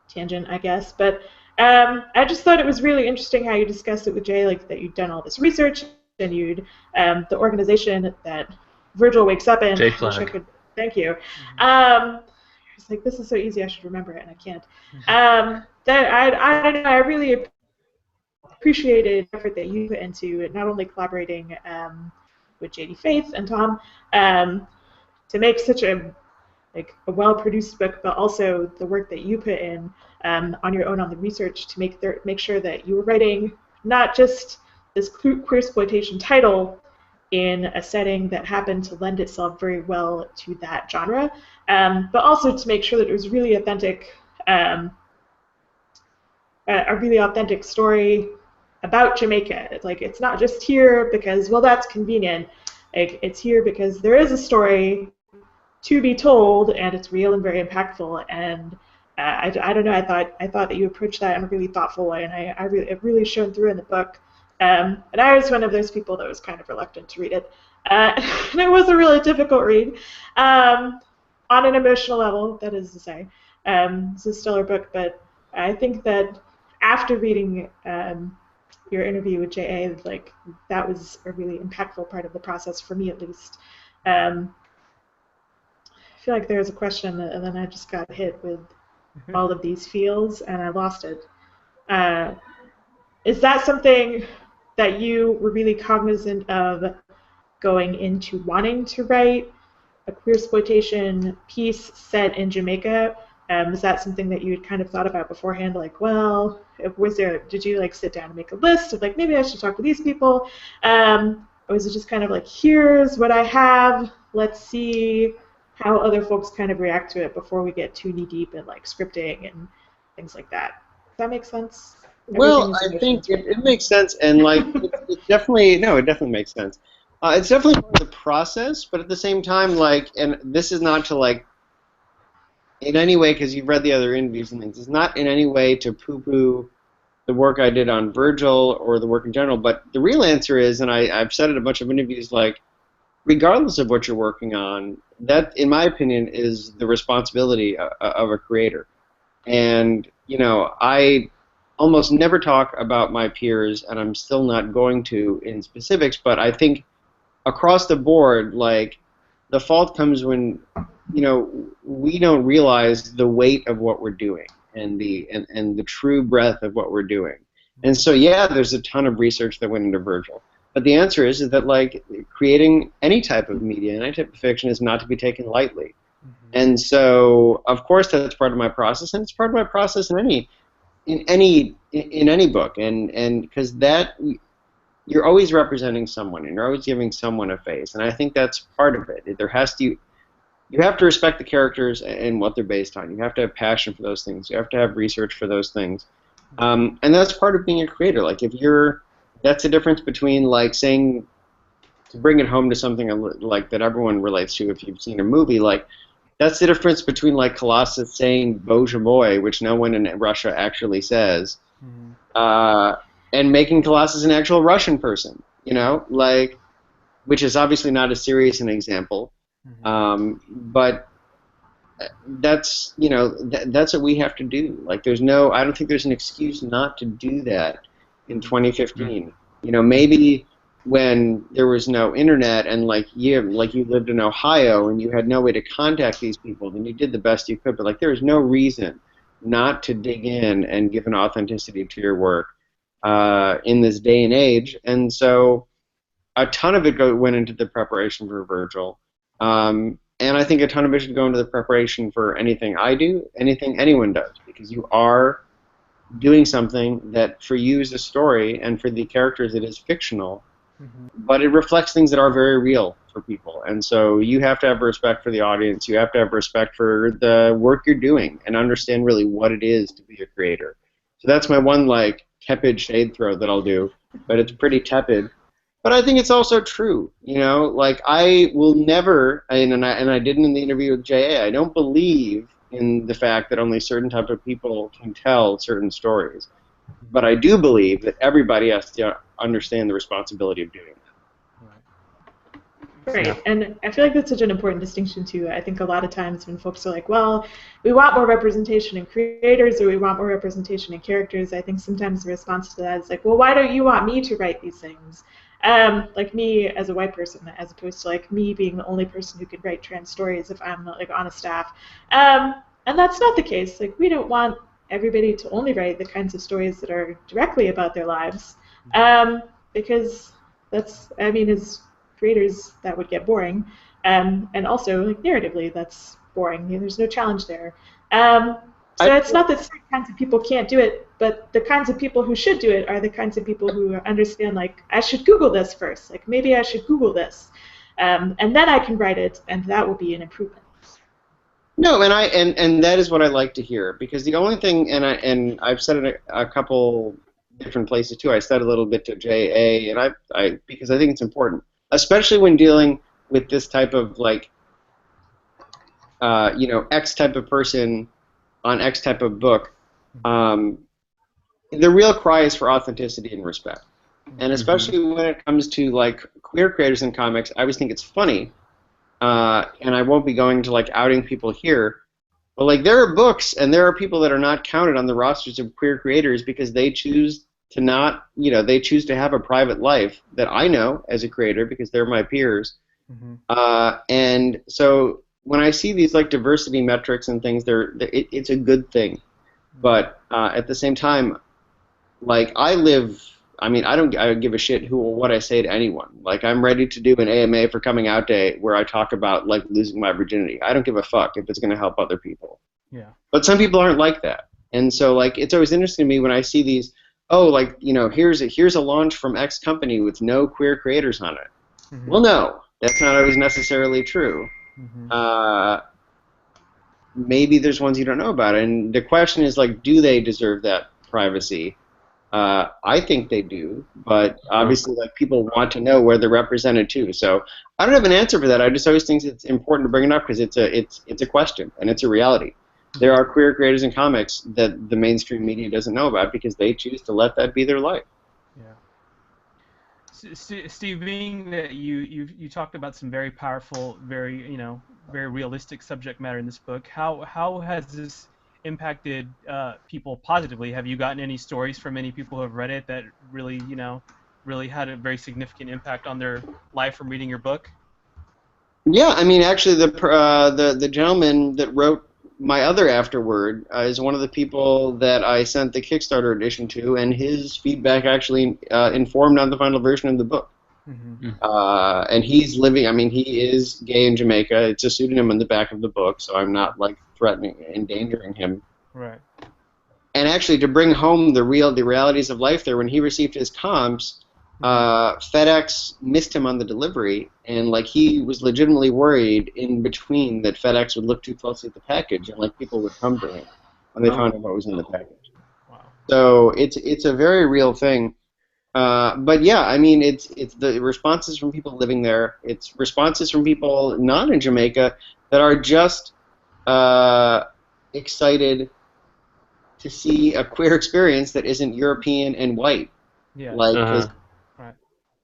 S3: tangent, I guess. But I just thought it was really interesting how you discussed it with Jay, like that you'd done all this research and you'd the organization that Virgil wakes up in. Thank you. I was like, this is so easy, I should remember it, and I can't. That I don't know, I really appreciated the effort that you put into not only collaborating with JD Faith and Tom to make such a well-produced book, but also the work that you put in on your own on the research to make sure that you were writing not just this queersploitation title in a setting that happened to lend itself very well to that genre, but also to make sure that it was really authentic, a really authentic story about Jamaica. Like, it's not just here because, well, that's convenient. It's here because there is a story to be told, and it's real and very impactful. And I don't know. I thought that you approached that in a really thoughtful way, and it really shone through in the book. And I was one of those people that was kind of reluctant to read it. And it was a really difficult read on an emotional level, that is to say. It's a stellar book, but I think that after reading your interview with J.A., like, that was a really impactful part of the process, for me at least. I feel like there was a question, and then I just got hit with all of these feels, and I lost it. Is that something that you were really cognizant of going into wanting to write a queersploitation piece set in Jamaica? Is that something that you had kind of thought about beforehand? Like, well, did you like sit down and make a list of like, maybe I should talk to these people? Or was it just kind of like, here's what I have, let's see how other folks kind of react to it before we get too knee deep in like scripting and things like that? Does that make sense?
S4: Well, I think it makes sense, and like it definitely makes sense. It's definitely part of the process, but at the same time, like, and this is not to like in any way, because you've read the other interviews and things, it's not in any way to poo-poo the work I did on Virgil or the work in general, but the real answer is, and I've said it in a bunch of interviews, like, regardless of what you're working on, that, in my opinion, is the responsibility of a creator. And, I almost never talk about my peers, and I'm still not going to in specifics, but I think across the board, like, the fault comes when, we don't realize the weight of what we're doing and the true breadth of what we're doing. And so, yeah, there's a ton of research that went into Virgil. But the answer is that, like, creating any type of media, any type of fiction is not to be taken lightly. Mm-hmm. And so, of course, that's part of my process, and it's part of my process in any book, and because that, you're always representing someone, and you're always giving someone a face, and I think that's part of it. You have to respect the characters and what they're based on. You have to have passion for those things. You have to have research for those things, and that's part of being a creator. Like that's the difference between like saying, to bring it home to something like that everyone relates to if you've seen a movie, like that's the difference between like Colossus saying "Bože moj," which no one in Russia actually says, and making Colossus an actual Russian person. You know, like, which is obviously not as serious an example. But that's that's what we have to do. Like, I don't think there's an excuse not to do that in 2015. You know, maybe when there was no internet and like you lived in Ohio and you had no way to contact these people, then you did the best you could. But like, there is no reason not to dig in and give an authenticity to your work in this day and age. And so a ton of it went into the preparation for Virgil. And I think a ton of it should go into the preparation for anything I do, anything anyone does, because you are doing something that for you is a story, and for the characters it is fictional, but it reflects things that are very real for people. And so you have to have respect for the audience, you have to have respect for the work you're doing, and understand really what it is to be a creator. So that's my one, like, tepid shade throw that I'll do, but it's pretty tepid. But I think it's also true, you know, like I will never, and I didn't in the interview with J.A., I don't believe in the fact that only certain type of people can tell certain stories. But I do believe that everybody has to understand the responsibility of doing that.
S3: Right, and I feel like that's such an important distinction too. I think a lot of times when folks are like, well, we want more representation in creators or we want more representation in characters, I think sometimes the response to that is like, well, why don't you want me to write these things? Like me as a white person, as opposed to like me being the only person who could write trans stories if I'm like on a staff. And that's not the case. Like, we don't want everybody to only write the kinds of stories that are directly about their lives, because that's, I mean, as creators, that would get boring, and also like narratively, that's boring. You know, there's no challenge there. So it's not that certain kinds of people can't do it, but the kinds of people who should do it are the kinds of people who understand, like, I should Google this first. Like, maybe I should Google this, and then I can write it, and that will be an improvement.
S4: No, and that is what I like to hear, because the only thing, and I've said it a couple different places too. I said a little bit to J.A., and I because I think it's important, especially when dealing with this type of like, X type of person on X type of book. The real cry is for authenticity and respect, and especially when it comes to like queer creators in comics, I always think it's funny. And I won't be going to like outing people here, but like there are books and there are people that are not counted on the rosters of queer creators because they choose to not, they choose to have a private life that I know as a creator because they're my peers. And so when I see these like diversity metrics and things, it's a good thing. But at the same time, like I don't give a shit what I say to anyone. Like, I'm ready to do an AMA for Coming Out Day where I talk about like losing my virginity. I don't give a fuck if it's going to help other people. Yeah. But some people aren't like that, and so like it's always interesting to me when I see these. Oh, like here's a launch from X company with no queer creators on it. Well, no, that's not always necessarily true. Maybe there's ones you don't know about, and the question is like, do they deserve that privacy? I think they do, but obviously, like, people want to know where they're represented too. So I don't have an answer for that. I just always think it's important to bring it up because it's a question and it's a reality. There are queer creators in comics that the mainstream media doesn't know about because they choose to let that be their life.
S1: Yeah. Steve, being that you talked about some very powerful, very realistic subject matter in this book, how has this impacted people positively? Have you gotten any stories from any people who have read it that really had a very significant impact on their life from reading your book?
S4: Yeah, I mean, actually, the gentleman that wrote my other afterword is one of the people that I sent the Kickstarter edition to, and his feedback actually informed on the final version of the book. And he's living. I mean, he is gay in Jamaica. It's a pseudonym on the back of the book, so I'm not like threatening, endangering him.
S1: Right.
S4: And actually, to bring home the realities of life there, when he received his comps, FedEx missed him on the delivery, and like he was legitimately worried in between that FedEx would look too closely at the package, and like people would come to him when they found out what was in the package.
S1: Wow.
S4: So it's a very real thing. But yeah, I mean, it's the responses from people living there. It's responses from people not in Jamaica that are just excited to see a queer experience that isn't European and white.
S1: Yeah.
S4: Like,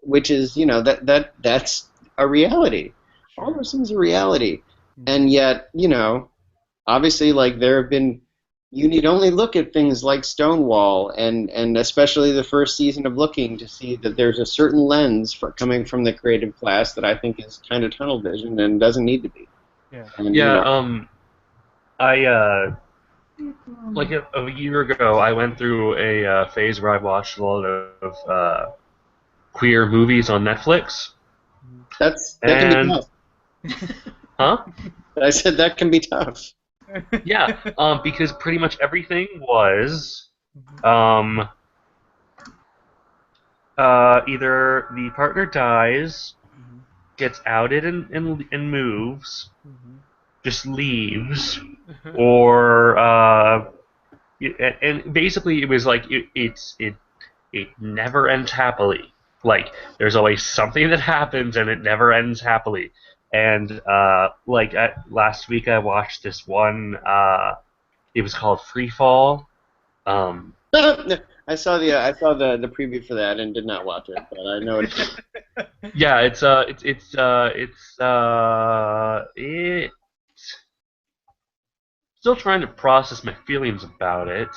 S4: which is, you know, that's a reality.
S1: Sure.
S4: All those things are reality. And yet, you know, obviously, like, there have been, you need only look at things like Stonewall and especially the first season of Looking to see that there's a certain lens coming from the creative class that I think is kind of tunnel vision and doesn't need to be.
S1: Yeah.
S4: And,
S2: I like a year ago, I went through a phase where I watched a lot of queer movies on Netflix.
S4: that can be tough.
S2: Huh?
S4: I said that can be tough.
S2: Yeah, because pretty much everything was either the partner dies, gets outed and moves, just leaves, or and basically it was like it never ends happily. Like there's always something that happens and it never ends happily. And last week I watched this one. It was called Free Fall.
S4: I saw the preview for that and did not watch it, but I know it.
S2: Yeah, it's still trying to process my feelings about it.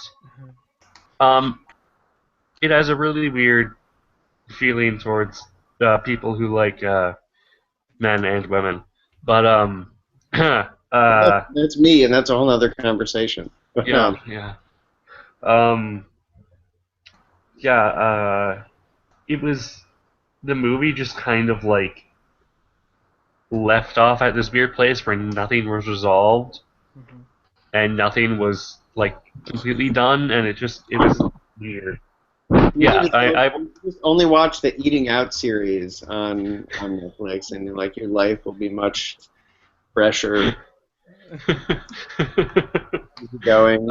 S2: It has a really weird feeling towards people who like men and women, but
S4: that's me, and that's a whole other conversation.
S2: Yeah. It was the movie just kind of like left off at this weird place where nothing was resolved and nothing was like completely done, and it was weird. Yeah, I
S4: just only watch the Eating Out series on Netflix, and like your life will be much fresher. Going.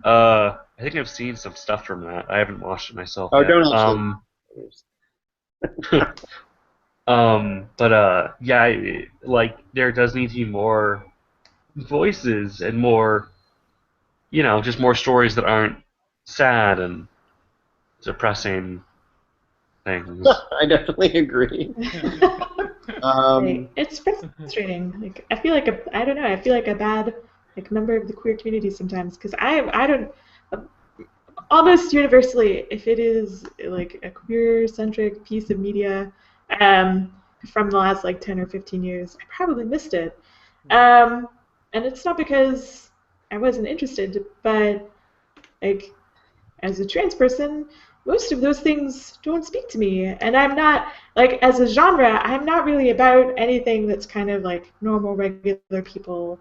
S2: I think I've seen some stuff from that. I haven't watched it myself.
S4: Oh,
S2: yet.
S4: don't actually.
S2: Yeah, like there does need to be more voices and more, just more stories that aren't sad and depressing things.
S4: I definitely agree.
S3: It's frustrating. Like I feel like I feel like a bad member of the queer community sometimes because I don't almost universally if it is like a queer centric piece of media from the last 10 or 15 years, I probably missed it. And it's not because I wasn't interested, but like as a trans person, most of those things don't speak to me, and I'm not as a genre. I'm not really about anything that's kind of like normal, regular people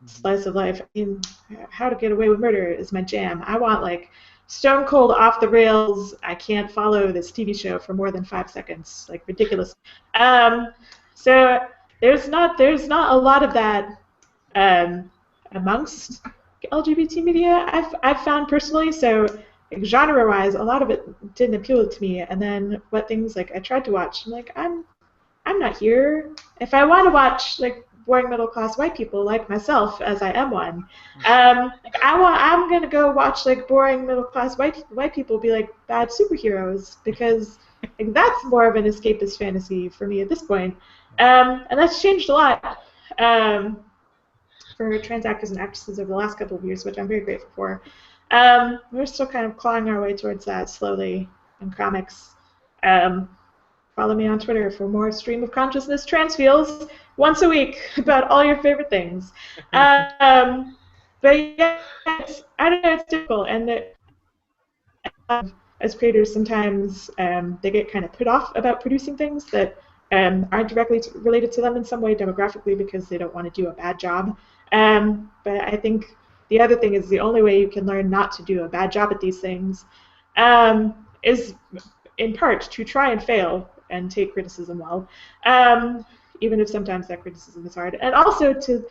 S3: slice of life. I mean, How to Get Away with Murder is my jam. I want stone cold off the rails. I can't follow this TV show for more than 5 seconds, ridiculous. So there's not a lot of that amongst LGBT media. I've found personally. So. Genre-wise, a lot of it didn't appeal to me, and then what things I tried to watch, I'm not here. If I want to watch boring middle-class white people like myself, as I am one, I'm gonna go watch boring middle-class white people be bad superheroes because that's more of an escapist fantasy for me at this point, and that's changed a lot for trans actors and actresses over the last couple of years, which I'm very grateful for. We're still kind of clawing our way towards that slowly in comics. Follow me on Twitter for more stream of consciousness trans feels once a week about all your favorite things. But yeah, I don't know, it's difficult. And as creators, sometimes they get kind of put off about producing things that aren't directly related to them in some way demographically because they don't want to do a bad job. But I think the other thing is the only way you can learn not to do a bad job at these things is in part to try and fail and take criticism well, even if sometimes that criticism is hard, and also to,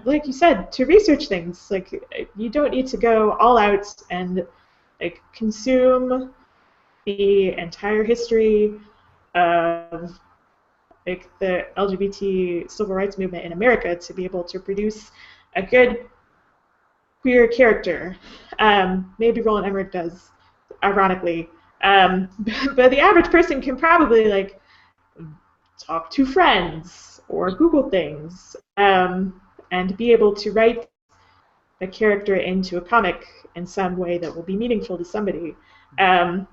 S3: like you said, to research things. Like, you don't need to go all out and like consume the entire history of like the LGBT civil rights movement in America to be able to produce a good queer character. Maybe Roland Emmerich does, ironically, but the average person can probably like talk to friends or Google things, and be able to write a character into a comic in some way that will be meaningful to somebody. And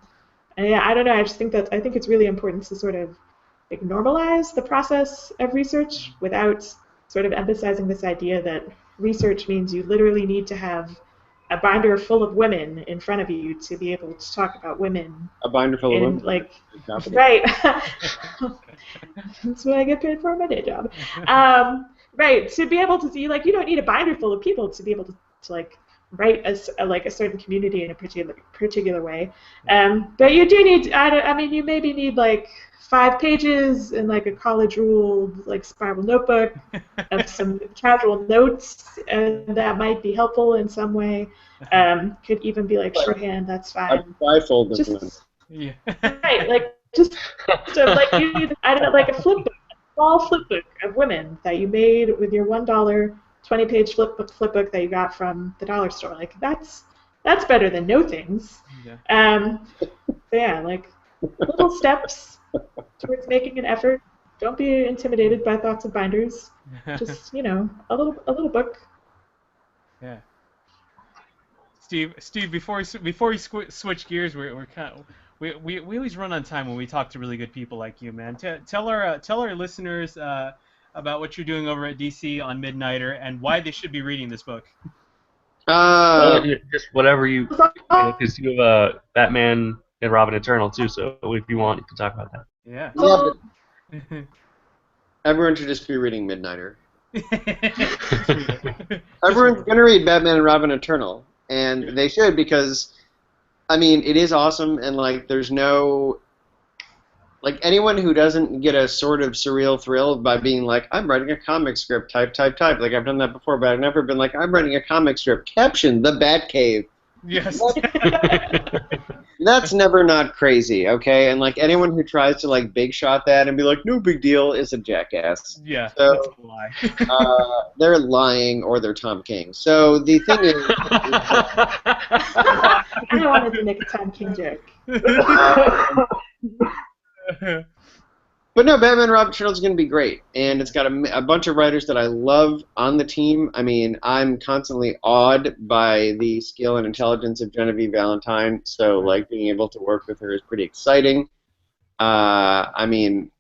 S3: yeah, I don't know. I think it's really important to sort of like normalize the process of research without sort of emphasizing this idea that research means you literally need to have a binder full of women in front of you to be able to talk about women.
S4: A binder full of women.
S3: Like, right. That's what I get paid for in my day job. Right. To be able to see, like, you don't need a binder full of people to be able to like write a certain community in a particular way. But you do need, I mean, you maybe need like 5 pages in like a college ruled like spiral notebook of some casual notes, and that might be helpful in some way. Could even be like shorthand, that's fine.
S4: Bifold.
S3: Just, yeah. Right, like just so like you need, I don't know, like a flip book, a small flip book of women that you made with your $1 20-page flip book that you got from the dollar store. Like that's better than no things. Yeah. Yeah, like little steps towards making an effort. Don't be intimidated by thoughts of binders. Just, you know, a little book.
S1: Yeah. Steve, before we switch gears, we're kind of, we always run on time when we talk to really good people like you, man. Tell our listeners about what you're doing over at DC on Midnighter and why they should be reading this book.
S2: Just whatever you, because you have Batman and Robin Eternal too. So if you want, you can talk about that.
S1: Yeah.
S4: But everyone should just be reading Midnighter. Everyone's gonna read Batman and Robin Eternal, and they should, because, I mean, it is awesome, and like there's no, like, anyone who doesn't get a sort of surreal thrill by being like, I'm writing a comic script, type, like I've done that before, but I've never been like, I'm writing a comic strip, caption, The Batcave.
S1: Yes.
S4: That's never not crazy, okay? And like anyone who tries to like big shot that and be like, no big deal, is a jackass.
S1: Yeah,
S4: so,
S1: that's a lie.
S4: They're lying or they're Tom King. So the thing is,
S3: I wanted to make a Tom King joke.
S4: But no, Batman and Robin Eternal is going to be great, and it's got a bunch of writers that I love on the team. I mean, I'm constantly awed by the skill and intelligence of Genevieve Valentine, so like being able to work with her is pretty exciting. I mean,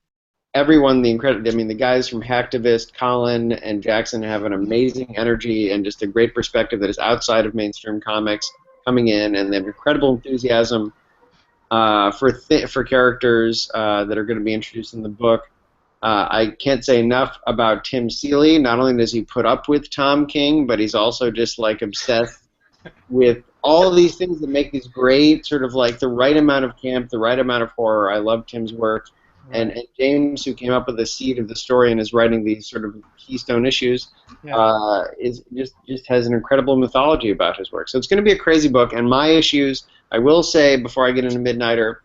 S4: the guys from Hacktivist, Colin and Jackson have an amazing energy and just a great perspective that is outside of mainstream comics coming in, and they have incredible enthusiasm for characters that are going to be introduced in the book. I can't say enough about Tim Seeley. Not only does he put up with Tom King, but he's also just like obsessed with all of these things that make these great, sort of like the right amount of camp, the right amount of horror. I love Tim's work. Right. And James, who came up with the seed of the story and is writing these sort of keystone issues, is just has an incredible mythology about his work. So it's going to be a crazy book. And my issues, I will say before I get into Midnighter,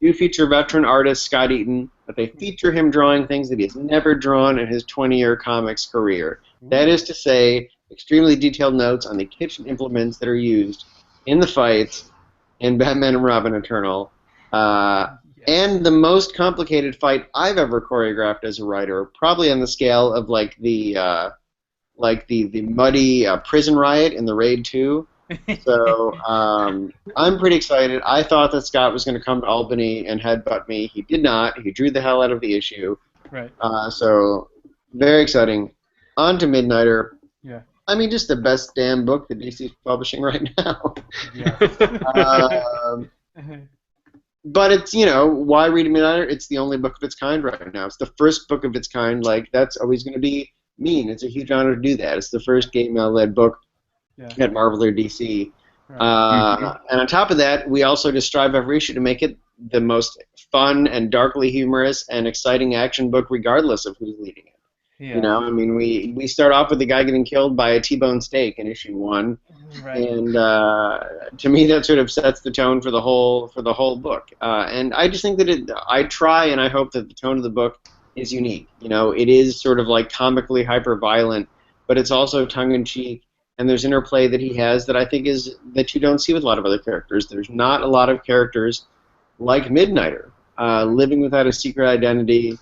S4: do feature veteran artist Scott Eaton, but they feature him drawing things that he has never drawn in his 20-year comics career. That is to say, extremely detailed notes on the kitchen implements that are used in the fights in Batman and Robin Eternal. And the most complicated fight I've ever choreographed as a writer, probably on the scale of like the muddy prison riot in the Raid 2. So I'm pretty excited. I thought that Scott was going to come to Albany and headbutt me. He did not. He drew the hell out of the issue.
S1: Right.
S4: So very exciting. On to Midnighter.
S1: Yeah.
S4: I mean, just the best damn book that DC's publishing right now.
S1: Yeah.
S4: But it's, you know, why read Midnighter? It's the only book of its kind right now. It's the first book of its kind. Like, that's always going to be mean. It's a huge honor to do that. It's the first gay male-led book at Marvel or DC. Right. And on top of that, we also just strive every issue to make it the most fun and darkly humorous and exciting action book, regardless of who's leading it.
S1: Yeah.
S4: You know, I mean, we start off with the guy getting killed by a T-bone steak in issue 1,
S1: Right.
S4: and to me that sort of sets the tone for the whole book. And I just think that I try and I hope that the tone of the book is unique. You know, it is sort of like comically hyper-violent, but it's also tongue-in-cheek, and there's interplay that he has that I think is that you don't see with a lot of other characters. There's not a lot of characters like Midnighter, living without a secret identity,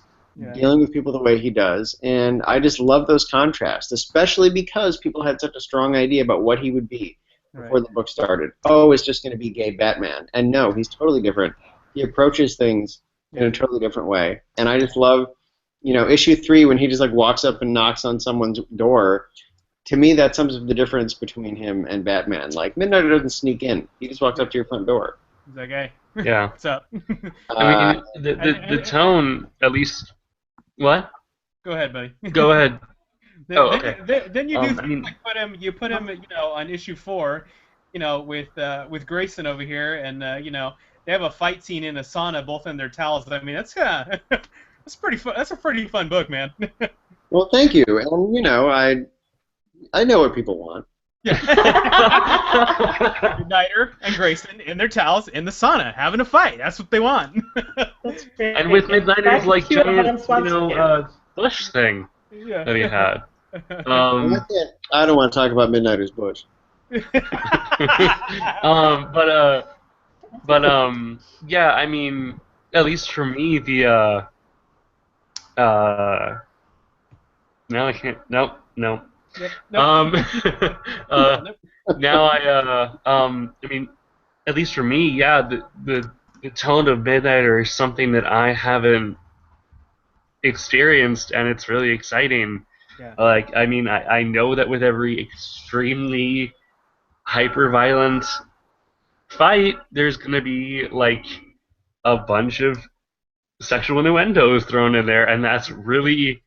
S4: dealing with people the way he does, and I just love those contrasts, especially because people had such a strong idea about what he would be before the book started. Oh, it's just going to be gay Batman. And no, he's totally different. He approaches things in a totally different way, and I just love, you know, issue 3 when he just like walks up and knocks on someone's door. To me, that sums up the difference between him and Batman. Like, Midnighter doesn't sneak in. He just walks up to your front door.
S1: He's like, hey,
S2: Yeah.
S1: what's up?
S2: I mean, the tone, at least... What?
S1: Go ahead, buddy.
S2: Go ahead.
S1: Then you do
S2: I
S1: things
S2: mean-
S1: like put him, you know, on issue 4, you know, with Grayson over here, and you know, they have a fight scene in a sauna, both in their towels. I mean, that's that's pretty fun. That's a pretty fun book, man.
S4: Well, thank you. And you know, I know what people want.
S1: Yeah. Midnighter and Grayson in their towels in the sauna having a fight. That's what they want.
S3: That's great.
S2: And with Midnighter's like
S3: Cute
S2: giant,
S3: Adam Swanson,
S2: bush thing
S1: Yeah.
S2: that he had.
S4: I don't want to talk about Midnighter's bush.
S2: Yeah, I mean, at least for me, the now I can't. Nope.
S1: Yep. Nope.
S2: Now I mean, at least for me, yeah, the tone of Midnighter is something that I haven't experienced, and it's really exciting.
S1: Yeah.
S2: Like, I mean, I know that with every extremely hyper-violent fight, there's gonna be like a bunch of sexual innuendos thrown in there, and that's really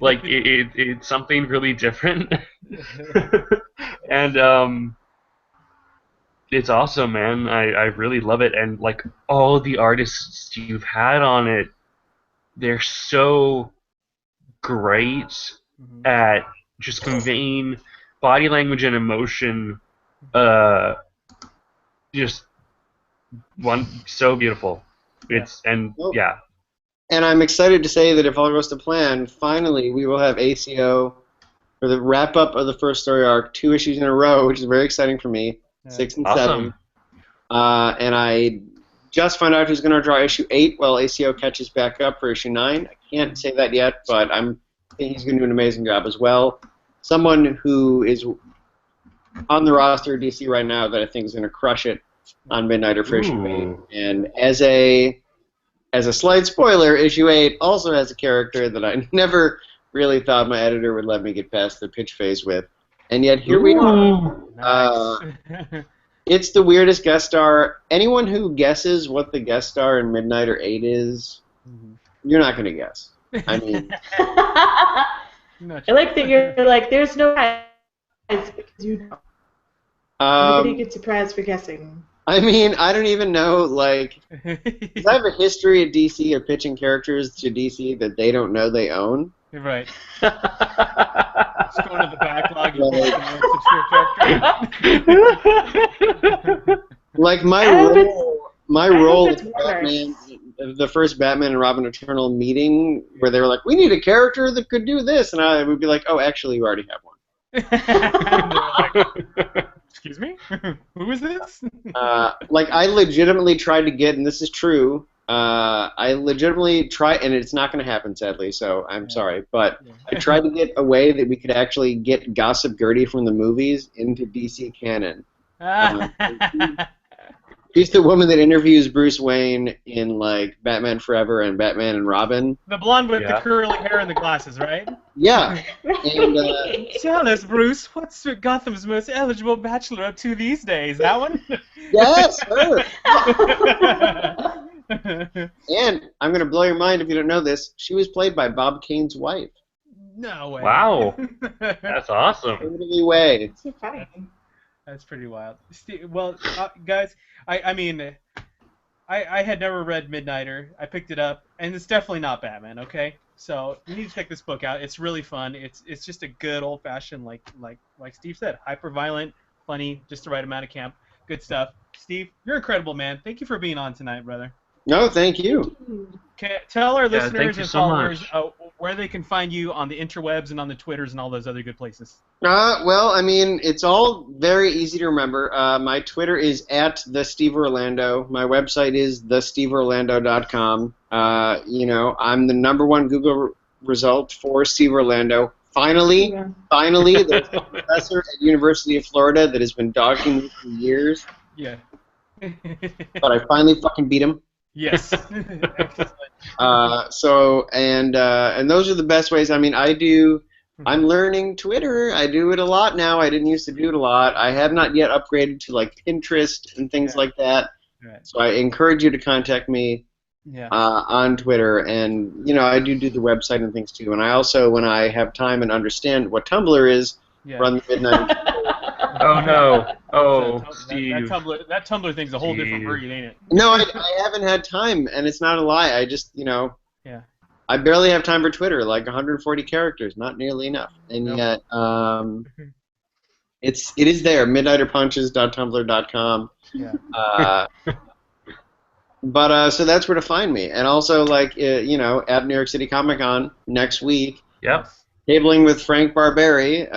S2: like it's something really different. And it's awesome, man. I really love it, and like all the artists you've had on it, they're so great at just conveying body language and emotion. Just so beautiful. It's yeah.
S4: And I'm excited to say that if all goes to plan, finally we will have ACO for the wrap-up of the first story arc, 2 issues in a row, which is very exciting for me, 6 and 7. And I just found out who's going to draw issue 8 while ACO catches back up for issue 9. I can't say that yet, but I think he's going to do an amazing job as well. Someone who is on the roster of DC right now that I think is going to crush it on Midnighter for issue 8. And as a slight spoiler, issue 8 also has a character that I never really thought my editor would let me get past the pitch phase with. And yet here we are.
S1: Nice.
S4: It's the weirdest guest star. Anyone who guesses what the guest star in Midnighter 8 is, you're not going to guess. I mean...
S3: I like that you're like, there's no prize because you know. Nobody gets a prize for guessing.
S4: I mean, I don't even know, like, 'cause I have a history at DC of pitching characters to DC that they don't know they own.
S1: You're right. Just going to the backlog and character.
S4: Like, my role as Batman, the first Batman and Robin Eternal meeting, where they were like, we need a character that could do this, and I would be like, oh, actually, you already have one.
S1: Excuse me? Who is this?
S4: Like, I legitimately tried to get, and this is true, I legitimately tried, and it's not going to happen, sadly, so I'm sorry, but I tried to get a way that we could actually get Gossip Gertie from the movies into DC canon. She's the woman that interviews Bruce Wayne in, like, Batman Forever and Batman and Robin.
S1: The blonde with the curly hair and the glasses, right?
S4: Yeah. And,
S1: tell us, Bruce, what's Gotham's most eligible bachelor up to these days? That one?
S4: Yes, her. And I'm going to blow your mind if you don't know this. She was played by Bob Kane's wife.
S1: No way.
S2: Wow. That's awesome.
S4: Totally way.
S3: It's so funny.
S1: That's pretty wild. Well, guys, I mean, I had never read Midnighter. I picked it up, and it's definitely not Batman. Okay, so you need to check this book out. It's really fun. It's just a good old fashioned like Steve said, hyper violent, funny, just the right amount of camp. Good stuff. Steve, you're incredible, man. Thank you for being on tonight, brother.
S4: No, thank you.
S1: Okay, tell our
S2: Yeah,
S1: listeners and followers where they can find you on the interwebs and on the Twitters and all those other good places.
S4: Well, I mean, it's all very easy to remember. My Twitter is @TheSteveOrlando. My website is thesteveorlando.com. I'm the #1 Google result for Steve Orlando. Finally, there's a professor at University of Florida that has been dogging me for years.
S1: Yeah.
S4: But I finally fucking beat him.
S1: Yes. Excellent.
S4: And those are the best ways. I mean, I'm learning Twitter. I do it a lot now. I didn't used to do it a lot. I have not yet upgraded to like Pinterest and things like that. Right. So I encourage you to contact me on Twitter. And, I do the website and things too. And I also, when I have time and understand what Tumblr is, run the Midnight.
S2: Oh, no. Oh, Steve.
S1: That Tumblr thing's a whole different breed, ain't it?
S4: No, I haven't had time, and it's not a lie. I just,
S1: Yeah.
S4: I barely have time for Twitter, like 140 characters, not nearly enough. And yet, it is there, midnighterpunches.tumblr.com.
S1: Yeah.
S4: So that's where to find me. And also, at New York City Comic Con next week.
S2: Yep.
S4: Tabling with Frank Barberi,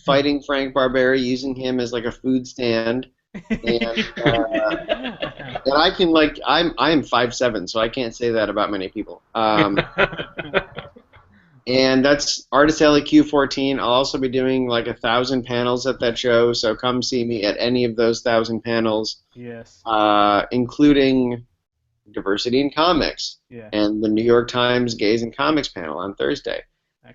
S4: fighting Frank Barberi, using him as like a food stand. And I can I am 5'7", so I can't say that about many people. And that's Artist Alley Q14. I'll also be doing 1,000 panels at that show, so come see me at any of those 1,000 panels.
S1: Yes.
S4: Including Diversity in Comics and the New York Times Gays in Comics panel on Thursday.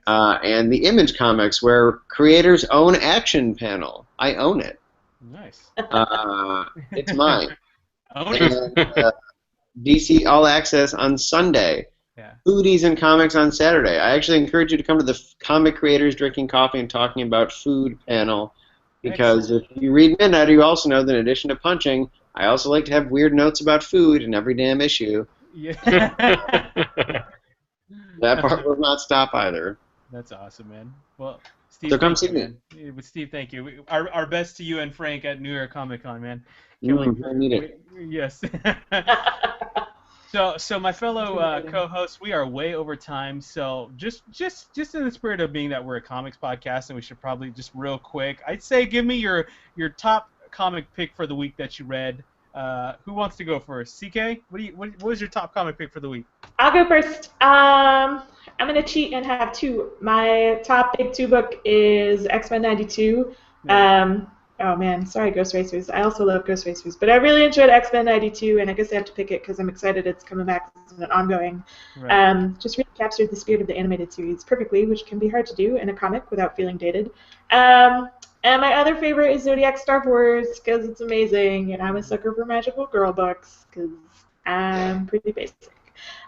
S4: And the Image Comics, where creators own action panel. I own it.
S1: Nice.
S4: It's mine.
S1: Own it.
S4: And, DC All Access on Sunday.
S1: Yeah.
S4: Foodies and Comics on Saturday. I actually encourage you to come to the Comic Creators Drinking Coffee and Talking About Food panel, because if you read Midnight, you also know that in addition to punching, I also like to have weird notes about food in every damn issue.
S1: Yeah.
S4: That part will not stop either.
S1: That's awesome, man. Well, Steve,
S4: so come see me.
S1: Steve, thank you. Our best to you and Frank at New York Comic Con, man.
S4: I need it.
S1: Yes. So my fellow co-hosts, we are way over time. So just in the spirit of being that we're a comics podcast, and we should probably just real quick, I'd say give me your top comic pick for the week that you read. Who wants to go first? CK, what was your top comic pick for the week?
S3: I'll go first. I'm going to cheat and have two. My top big two book is X-Men 92. Oh man, sorry Ghost Racers. I also love Ghost Racers, but I really enjoyed X-Men 92, and I guess I have to pick it because I'm excited it's coming back as an ongoing. Right. Just really captured the spirit of the animated series perfectly, which can be hard to do in a comic without feeling dated. And my other favorite is Zodiac Star Wars because it's amazing, and I'm a sucker for magical girl books because I'm pretty basic.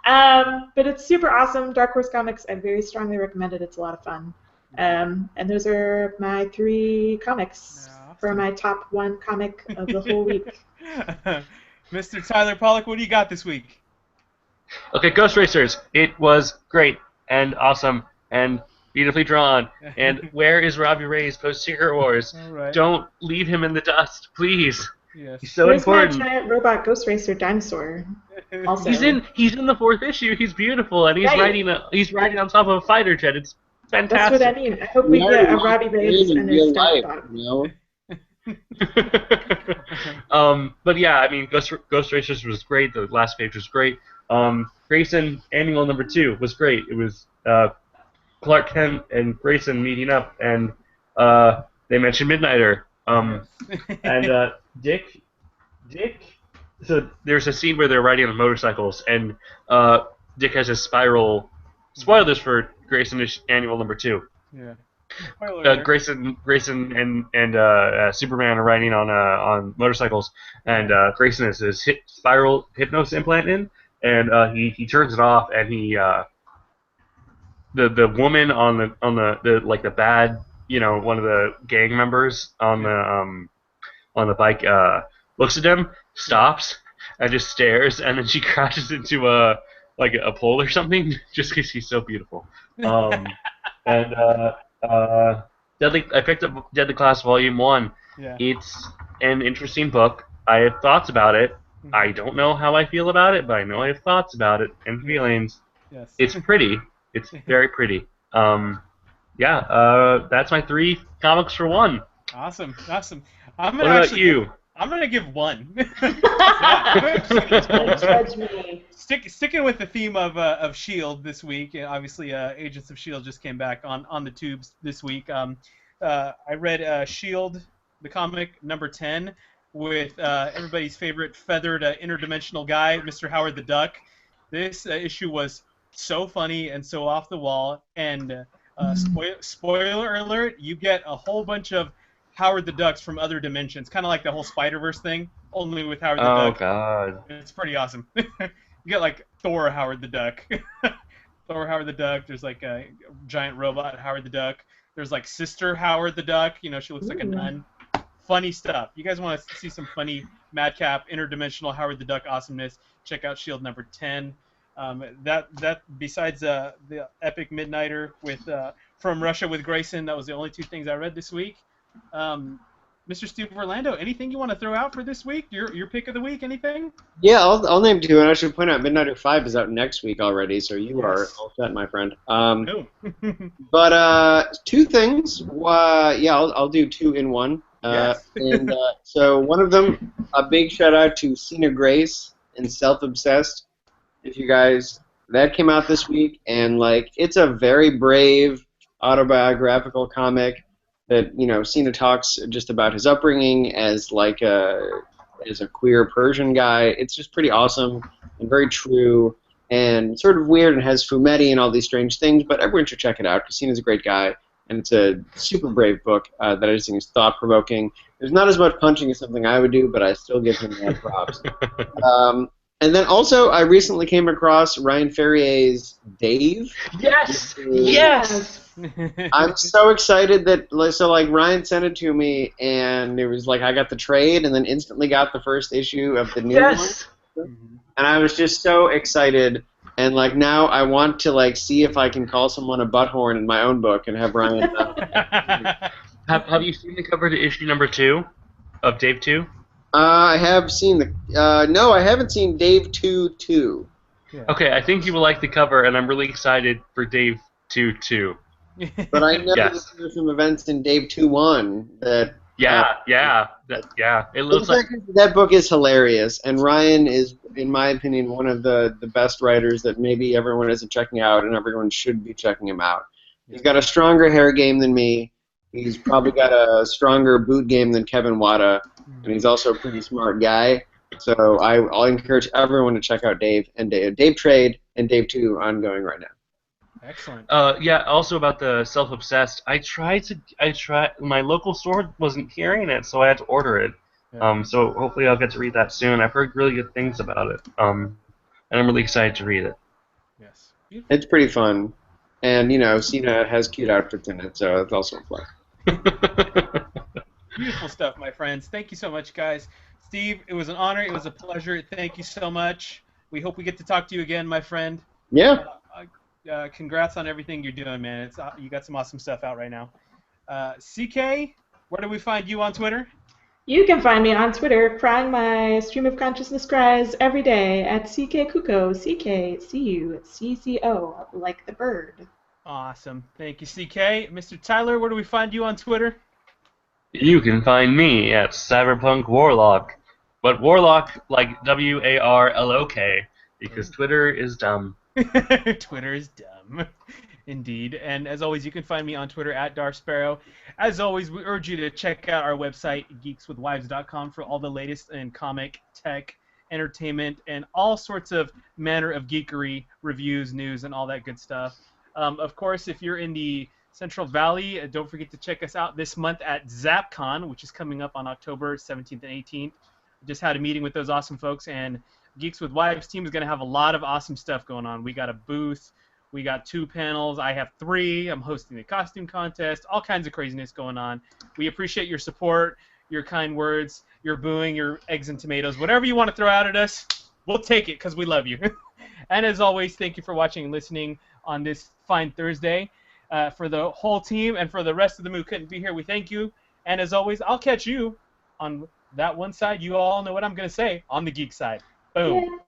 S3: But it's super awesome. Dark Horse Comics, I very strongly recommend it. It's a lot of fun. And those are my 3 comics for my top 1 comic of the whole week.
S1: Mr. Tyler Pollock, what do you got this week?
S2: Okay, Ghost Racers. It was great and awesome and beautifully drawn. And where is Robbie Reyes post-Secret Wars?
S1: Right.
S2: Don't leave him in the dust, please.
S1: Yes.
S2: He's so important.
S3: My giant robot Ghost Racer dinosaur. Also.
S2: He's in the 4th issue. He's beautiful, and he's riding on top of a fighter jet. It's fantastic.
S3: That's what I mean. I hope we get a Robbie Reyes and a Step.
S2: But yeah, I mean, Ghost Racers was great. The last page was great. Grayson Annual #2 was great. It was Clark Kent and Grayson meeting up, and they mentioned Midnighter. And Dick. So there's a scene where they're riding on motorcycles, and Dick has a spiral. Spoilers for Grayson Annual #2.
S1: Yeah.
S2: Grayson and Superman are riding on motorcycles, and Grayson has his spiral hypnosis implant in, and he turns it off, and he the woman on the bad, one of the gang members on the bike looks at him, stops, and just stares, and then she crashes into a pole or something, just because she's so beautiful. And I picked up Deadly Class Volume 1.
S1: Yeah.
S2: It's an interesting book. I have thoughts about it. I don't know how I feel about it, but I know I have thoughts about it and feelings.
S1: Yes.
S2: It's pretty. It's very pretty. That's my 3 comics for 1.
S1: Awesome.
S2: What about you?
S1: I'm gonna give 1.
S3: Judge me.
S1: Sticking with the theme of S.H.I.E.L.D. this week, and obviously Agents of S.H.I.E.L.D. just came back on the tubes this week. I read S.H.I.E.L.D., the comic number 10, with everybody's favorite feathered interdimensional guy, Mr. Howard the Duck. This issue was so funny and so off the wall, and spoiler alert, you get a whole bunch of Howard the Ducks from other dimensions, kind of like the whole Spider-Verse thing, only with Howard the Duck.
S2: Oh, God.
S1: It's pretty awesome. You get, like, Thor Howard the Duck. Thor Howard the Duck. There's, like, a giant robot Howard the Duck. There's, like, Sister Howard the Duck. You know, she looks like a nun. Funny stuff. You guys want to see some funny madcap, interdimensional Howard the Duck awesomeness, check out S.H.I.E.L.D. number 10. That besides the epic Midnighter with From Russia with Grayson, that was the only 2 things I read this week. Mr. Steve Orlando, anything you want to throw out for this week? Your pick of the week? Anything?
S4: Yeah, I'll name 2, and I should point out Midnighter 5 is out next week already, so you are all set, my friend. But 2 things. I'll do 2 in 1.
S1: Yes.
S4: So one of them, a big shout out to Cena Grace and Self-Obsessed. If you guys, that came out this week, and like it's a very brave autobiographical comic that, you know, Cena talks just about his upbringing as a queer Persian guy. It's just pretty awesome and very true and sort of weird and has fumetti and all these strange things, but everyone should check it out because Cena's a great guy, and it's a super brave book that I just think is thought-provoking. There's not as much punching as something I would do, but I still give him mad props. And then also, I recently came across Ryan Ferrier's Dave.
S2: Yes! Yes!
S4: I'm so excited that, Ryan sent it to me, and it was like I got the trade, and then instantly got the first issue of the new one. And I was just so excited, and, like, now I want to, like, see if I can call someone a butthorn in my own book and have Ryan...
S2: Have you seen the cover to issue number 2 of Dave 2?
S4: I have seen no, I haven't seen Dave 2-2.
S1: Yeah.
S2: Okay, I think you will like the cover, and I'm really excited for Dave 2-2.
S4: But I know there's some events in Dave 2-1 that... It looks like... That book is hilarious, and Ryan is, in my opinion, one of the best writers that maybe everyone isn't checking out, and everyone should be checking him out. He's got a stronger hair game than me. He's probably got a stronger boot game than Kevin Wada, and he's also a pretty smart guy. So I'll encourage everyone to check out Dave and Dave Trade and Dave 2 ongoing right now.
S1: Excellent.
S2: Also about the Self-Obsessed, I tried. My local store wasn't carrying it, so I had to order it.
S1: Yeah.
S2: So hopefully I'll get to read that soon. I've heard really good things about it. And I'm really excited to read it.
S1: Yes.
S4: It's pretty fun. And, you know, Cena has cute outfits in it, so it's also a plus.
S1: Beautiful stuff, my friends. Thank you so much, guys. Steve, it was an honor. It was a pleasure. Thank you so much. We hope we get to talk to you again, my friend.
S4: Yeah.
S1: Congrats on everything you're doing, man. You got some awesome stuff out right now. CK, where do we find you on Twitter?
S3: You can find me on Twitter crying my stream of consciousness cries every day at CK Cucco, CKCUCCO, like the bird.
S1: Awesome. Thank you, CK. Mr. Tyler, where do we find you on Twitter?
S2: You can find me at Cyberpunk Warlock, but Warlock like WARLOK, because Twitter is dumb.
S1: Twitter is dumb. Indeed. And as always, you can find me on Twitter at DarSparrow. As always, we urge you to check out our website, geekswithwives.com, for all the latest in comic, tech, entertainment, and all sorts of manner of geekery, reviews, news, and all that good stuff. Of course, if you're in the Central Valley, don't forget to check us out this month at ZapCon, which is coming up on October 17th and 18th. Just had a meeting with those awesome folks, and Geeks with Wives team is going to have a lot of awesome stuff going on. We got a booth. We got 2 panels. I have 3. I'm hosting the costume contest. All kinds of craziness going on. We appreciate your support, your kind words, your booing, your eggs and tomatoes, whatever you want to throw out at us, we'll take it because we love you. And as always, thank you for watching and listening on this fine Thursday. For the whole team and for the rest of them who couldn't be here, we thank you. And as always, I'll catch you on that one side. You all know what I'm going to say, on the geek side. Boom.
S3: Yeah.